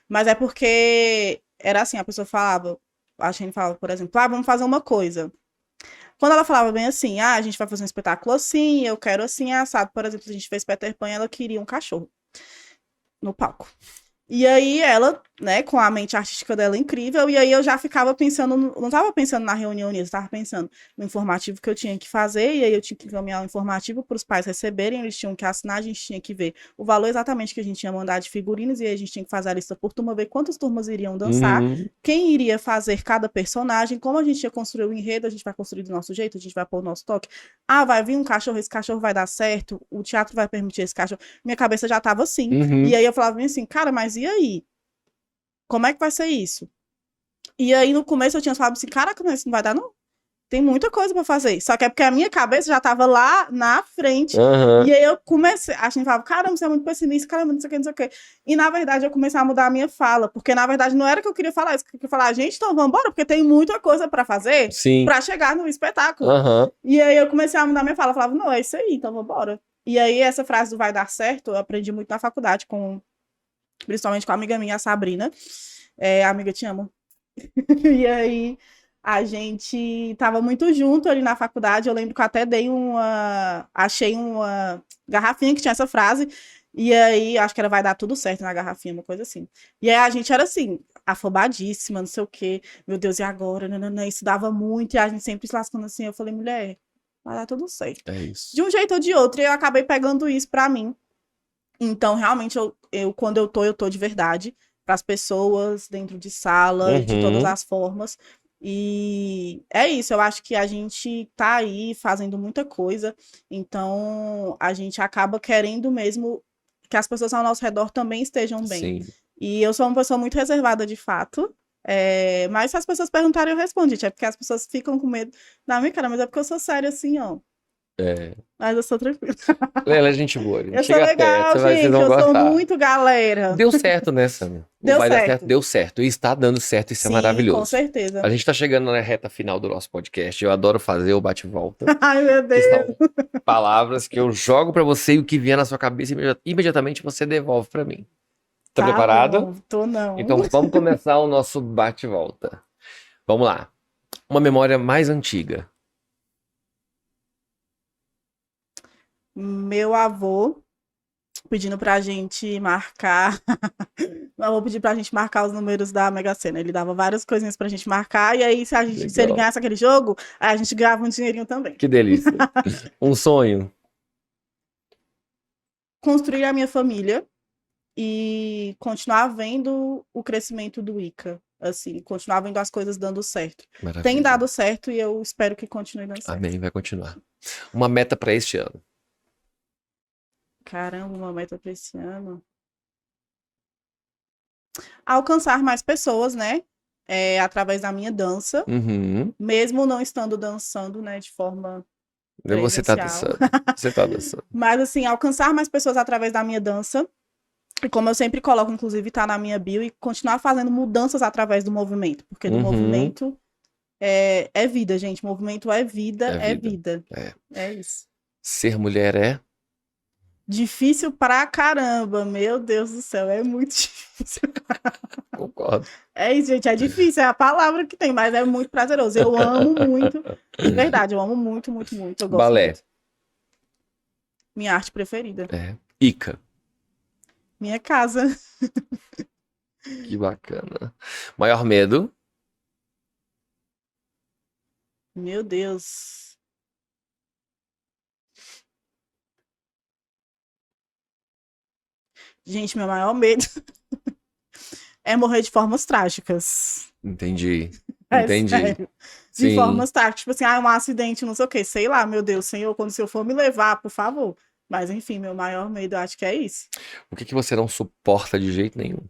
Mas é porque era assim, a pessoa falava, a gente falava, por exemplo, vamos fazer uma coisa. Quando ela falava bem assim, a gente vai fazer um espetáculo assim, eu quero assim, assado, por exemplo, a gente fez Peter Pan, ela queria um cachorro no palco. E aí ela, né, com a mente artística dela incrível, e aí eu já ficava pensando, não estava pensando na reunião nisso, estava pensando no informativo que eu tinha que fazer, e aí eu tinha que encaminhar o informativo para os pais receberem, eles tinham que assinar, a gente tinha que ver o valor exatamente que a gente ia mandar de figurinos, e aí a gente tinha que fazer a lista por turma, ver quantas turmas iriam dançar, Uhum. quem iria fazer cada personagem, como a gente ia construir o enredo, a gente vai construir do nosso jeito, a gente vai pôr o nosso toque. Vai vir um cachorro, esse cachorro vai dar certo, o teatro vai permitir esse cachorro. Minha cabeça já estava assim. E Uhum. aí eu falava assim, cara, mas e aí? Como é que vai ser isso? E aí no começo eu tinha falado assim, caraca, mas isso não vai dar não. Tem muita coisa pra fazer. Só que é porque a minha cabeça já tava lá na frente. Aham. E aí eu comecei, a gente falava, caramba, você é muito pessimista, caramba, não sei o que, não sei o que. E na verdade eu comecei a mudar a minha fala, porque na verdade não era que eu queria falar isso, que eu queria falar, gente, então vamos embora, porque tem muita coisa pra fazer Sim. pra chegar no espetáculo. Aham. E aí eu comecei a mudar a minha fala, eu falava, não, é isso aí, então vamos embora. E aí essa frase do vai dar certo, eu aprendi muito na faculdade, principalmente com a amiga minha, a Sabrina. Amiga, te amo. E aí a gente tava muito junto ali na faculdade. Eu lembro que eu até achei uma garrafinha que tinha essa frase. E aí, acho que era vai dar tudo certo na garrafinha, uma coisa assim. E aí a gente era assim, afobadíssima, não sei o quê. Meu Deus, e agora? Nananã, isso dava muito. E a gente sempre se lascando assim. Eu falei, mulher, vai dar tudo certo. É isso. De um jeito ou de outro. E eu acabei pegando isso pra mim. Então, realmente, quando eu tô de verdade para as pessoas, dentro de sala, de todas Uhum. as formas. E é isso, eu acho que a gente tá aí fazendo muita coisa, então a gente acaba querendo mesmo que as pessoas ao nosso redor também estejam bem. Sim. E eu sou uma pessoa muito reservada de fato. Mas se as pessoas perguntarem, eu respondo, gente. É porque as pessoas ficam com medo da minha cara, mas é porque eu sou séria assim, ó. É. Mas eu sou tranquila. Ela é gente boa, a gente Eu sou chega perto, legal, vocês gente. vão Eu sou gostar. muito galera. Deu certo, né, Samia? O Deu vai dar certo, certo. deu certo. E está dando certo, isso é Sim, com maravilhoso. certeza. A gente está chegando na reta final do nosso podcast. Eu adoro fazer o bate-volta, Ai, meu que Deus. são palavras que eu jogo para você e o que vier na sua cabeça imediatamente você devolve para mim. Tá Tá preparada? bom, tô não. Então vamos começar o nosso bate-volta. Vamos lá. Uma memória mais antiga. Meu avô pedindo pra gente marcar. Meu avô pediu pra gente marcar os números da Mega Sena. Ele dava várias coisinhas pra gente marcar. E aí, se ele Legal. ganhasse aquele jogo, aí a gente ganhava um dinheirinho também. Que delícia. Um sonho. Construir a minha família e continuar vendo o crescimento do Ica. Assim, continuar vendo as coisas dando certo. Tem Maravilha. dado certo e eu espero que continue dando certo. Amém, vai continuar. Uma meta para este ano. Caramba, uma meta pra esse ano. Alcançar mais pessoas, né? Através da minha dança, Uhum. mesmo não estando dançando, né, de forma Você tá presencial. dançando. Você tá dançando. Mas, assim, alcançar mais pessoas através da minha dança. E como eu sempre coloco, inclusive, tá na minha bio, e continuar fazendo mudanças através do movimento. Porque do Uhum. movimento é vida, gente. Movimento é vida, É é vida. vida. É. É isso. Ser mulher é. Difícil pra caramba, meu Deus do céu, é muito difícil. Concordo. É isso, gente, é difícil, é a palavra que tem, mas é muito prazeroso. Eu amo muito, de verdade, eu amo muito, muito, muito, eu gosto Balé. muito. Minha arte preferida. É. Ica. Minha casa. Que bacana. Maior medo. Meu Deus. Gente, meu maior medo é morrer de formas trágicas. Entendi. É Entendi. sério. De Sim. formas trágicas. Tipo assim, um acidente, não sei o quê. Sei lá, meu Deus, Senhor, quando o Senhor for me levar, por favor. Mas enfim, meu maior medo, eu acho que é isso. O que que você não suporta de jeito nenhum?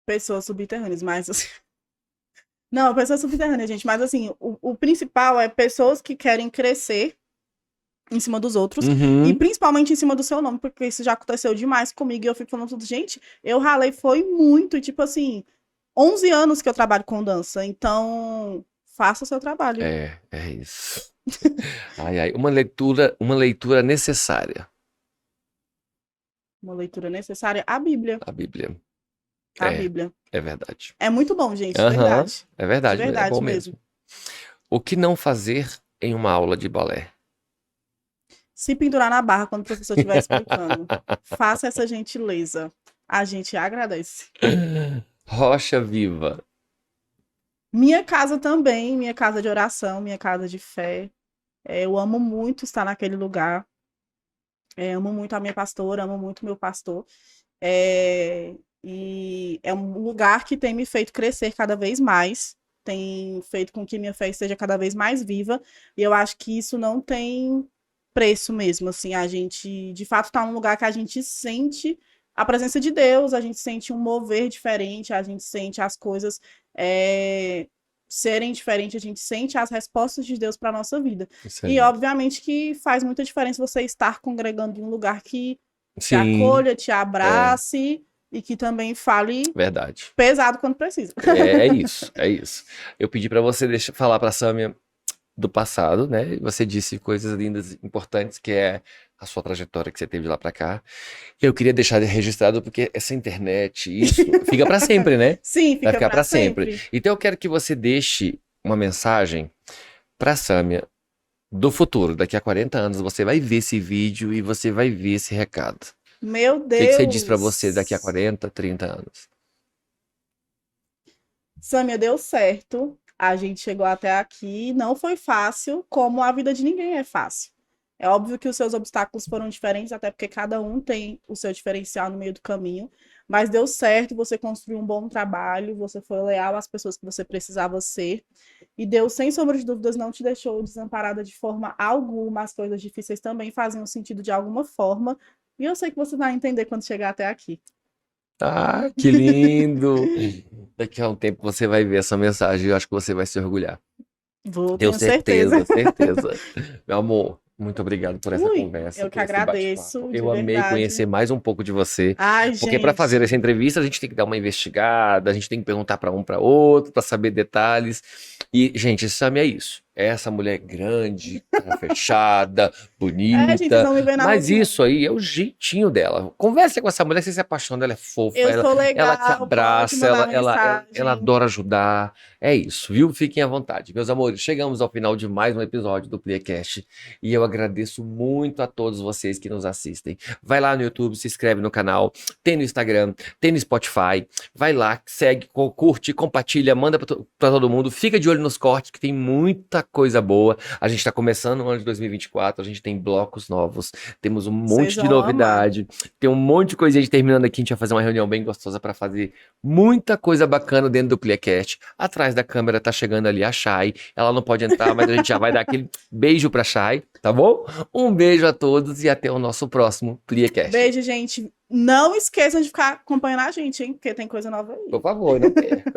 Pessoas subterrâneas, mas assim. Não, pessoas subterrâneas, gente. Mas assim, o principal é pessoas que querem crescer em cima dos outros. E Uhum. principalmente em cima do seu nome, porque isso já aconteceu demais comigo. E eu fico falando tudo, gente, eu ralei foi muito. E tipo assim, 11 anos que eu trabalho com dança. Então, faça o seu trabalho. É isso. Ai, ai. Uma leitura necessária. Uma leitura necessária, a Bíblia. A Bíblia. A É, Bíblia. é verdade. É muito bom, gente, de Aham, verdade. é De verdade, é bom verdade mesmo. mesmo. O que não fazer em uma aula de balé? Se pendurar na barra quando o professor estiver explicando. Faça essa gentileza. A gente agradece. Rocha viva. Minha casa também, minha casa de oração, minha casa de fé. Eu amo muito estar naquele lugar. Amo muito a minha pastora, amo muito o meu pastor. E é um lugar que tem me feito crescer cada vez mais, tem feito com que minha fé esteja cada vez mais viva. E eu acho que isso não tem preço mesmo. Assim, a gente de fato está num lugar que a gente sente a presença de Deus, a gente sente um mover diferente, a gente sente as coisas serem diferentes, a gente sente as respostas de Deus para a nossa vida. Isso E aí. obviamente que faz muita diferença você estar congregando em um lugar que te Sim, acolha, te é abrace e que também fale verdade. pesado quando precisa. É isso, é isso. Eu pedi pra você falar pra Sâmia do passado, né? Você disse coisas lindas, importantes, que é a sua trajetória que você teve de lá pra cá. E eu queria deixar registrado porque essa internet, isso fica pra sempre, né? Sim, Vai fica ficar para pra sempre. sempre. Então eu quero que você deixe uma mensagem pra Sâmia do futuro. Daqui a 40 anos você vai ver esse vídeo e você vai ver esse recado. Meu O que que você diz pra você daqui a Deus. 40, 30 anos? Samia, deu certo. A gente chegou até aqui. Não foi fácil, como a vida de ninguém é fácil. É óbvio que os seus obstáculos foram diferentes, até porque cada um tem o seu diferencial no meio do caminho. Mas deu certo, você construiu um bom trabalho, você foi leal às pessoas que você precisava ser. E Deus, sem sombra de dúvidas, não te deixou desamparada de forma alguma. As coisas difíceis também faziam sentido de alguma forma. E eu sei que você vai entender quando chegar até aqui. Ah, que lindo! Daqui a um tempo você vai ver essa mensagem e eu acho que você vai se orgulhar. Vou, Tenho tenho certeza. certeza, certeza. Meu amor, muito obrigado por essa Ui, conversa, eu que por esse bate-papo. agradeço, de Eu amei verdade. conhecer mais um pouco de você, Ai, porque para fazer gente. essa entrevista a gente tem que dar uma investigada, a gente tem que perguntar para um para outro, para saber detalhes. E, gente, Sammy é isso. É essa mulher grande, cara fechada, Gente, vocês bonita, não me veem na rua, mas não. isso aí é o jeitinho dela. Conversa com essa mulher, você se apaixona, ela é fofa, Eu sou ela te legal, pode abraça, mandar ela mensagem. adora ajudar. É isso, viu? Fiquem à vontade. Meus amores, chegamos ao final de mais um episódio do Playcast e eu agradeço muito a todos vocês que nos assistem. Vai lá no YouTube, se inscreve no canal, tem no Instagram, tem no Spotify. Vai lá, segue, curte, compartilha, manda pra todo mundo. Fica de olho nos cortes, que tem muita coisa boa. A gente tá começando o ano de 2024, a gente tem blocos novos, temos um monte Vocês de vão amar. novidade, tem um monte de coisa. A gente terminando aqui, a gente vai fazer uma reunião bem gostosa pra fazer muita coisa bacana dentro do Pliecast. Atrás da câmera tá chegando ali a Chay, ela não pode entrar, mas a gente já vai dar aquele beijo pra Chay, tá bom? Um beijo a todos e até o nosso próximo Pliecast. Beijo, gente. Não esqueçam de ficar acompanhando a gente, hein? Porque tem coisa nova aí. Por favor, não perca.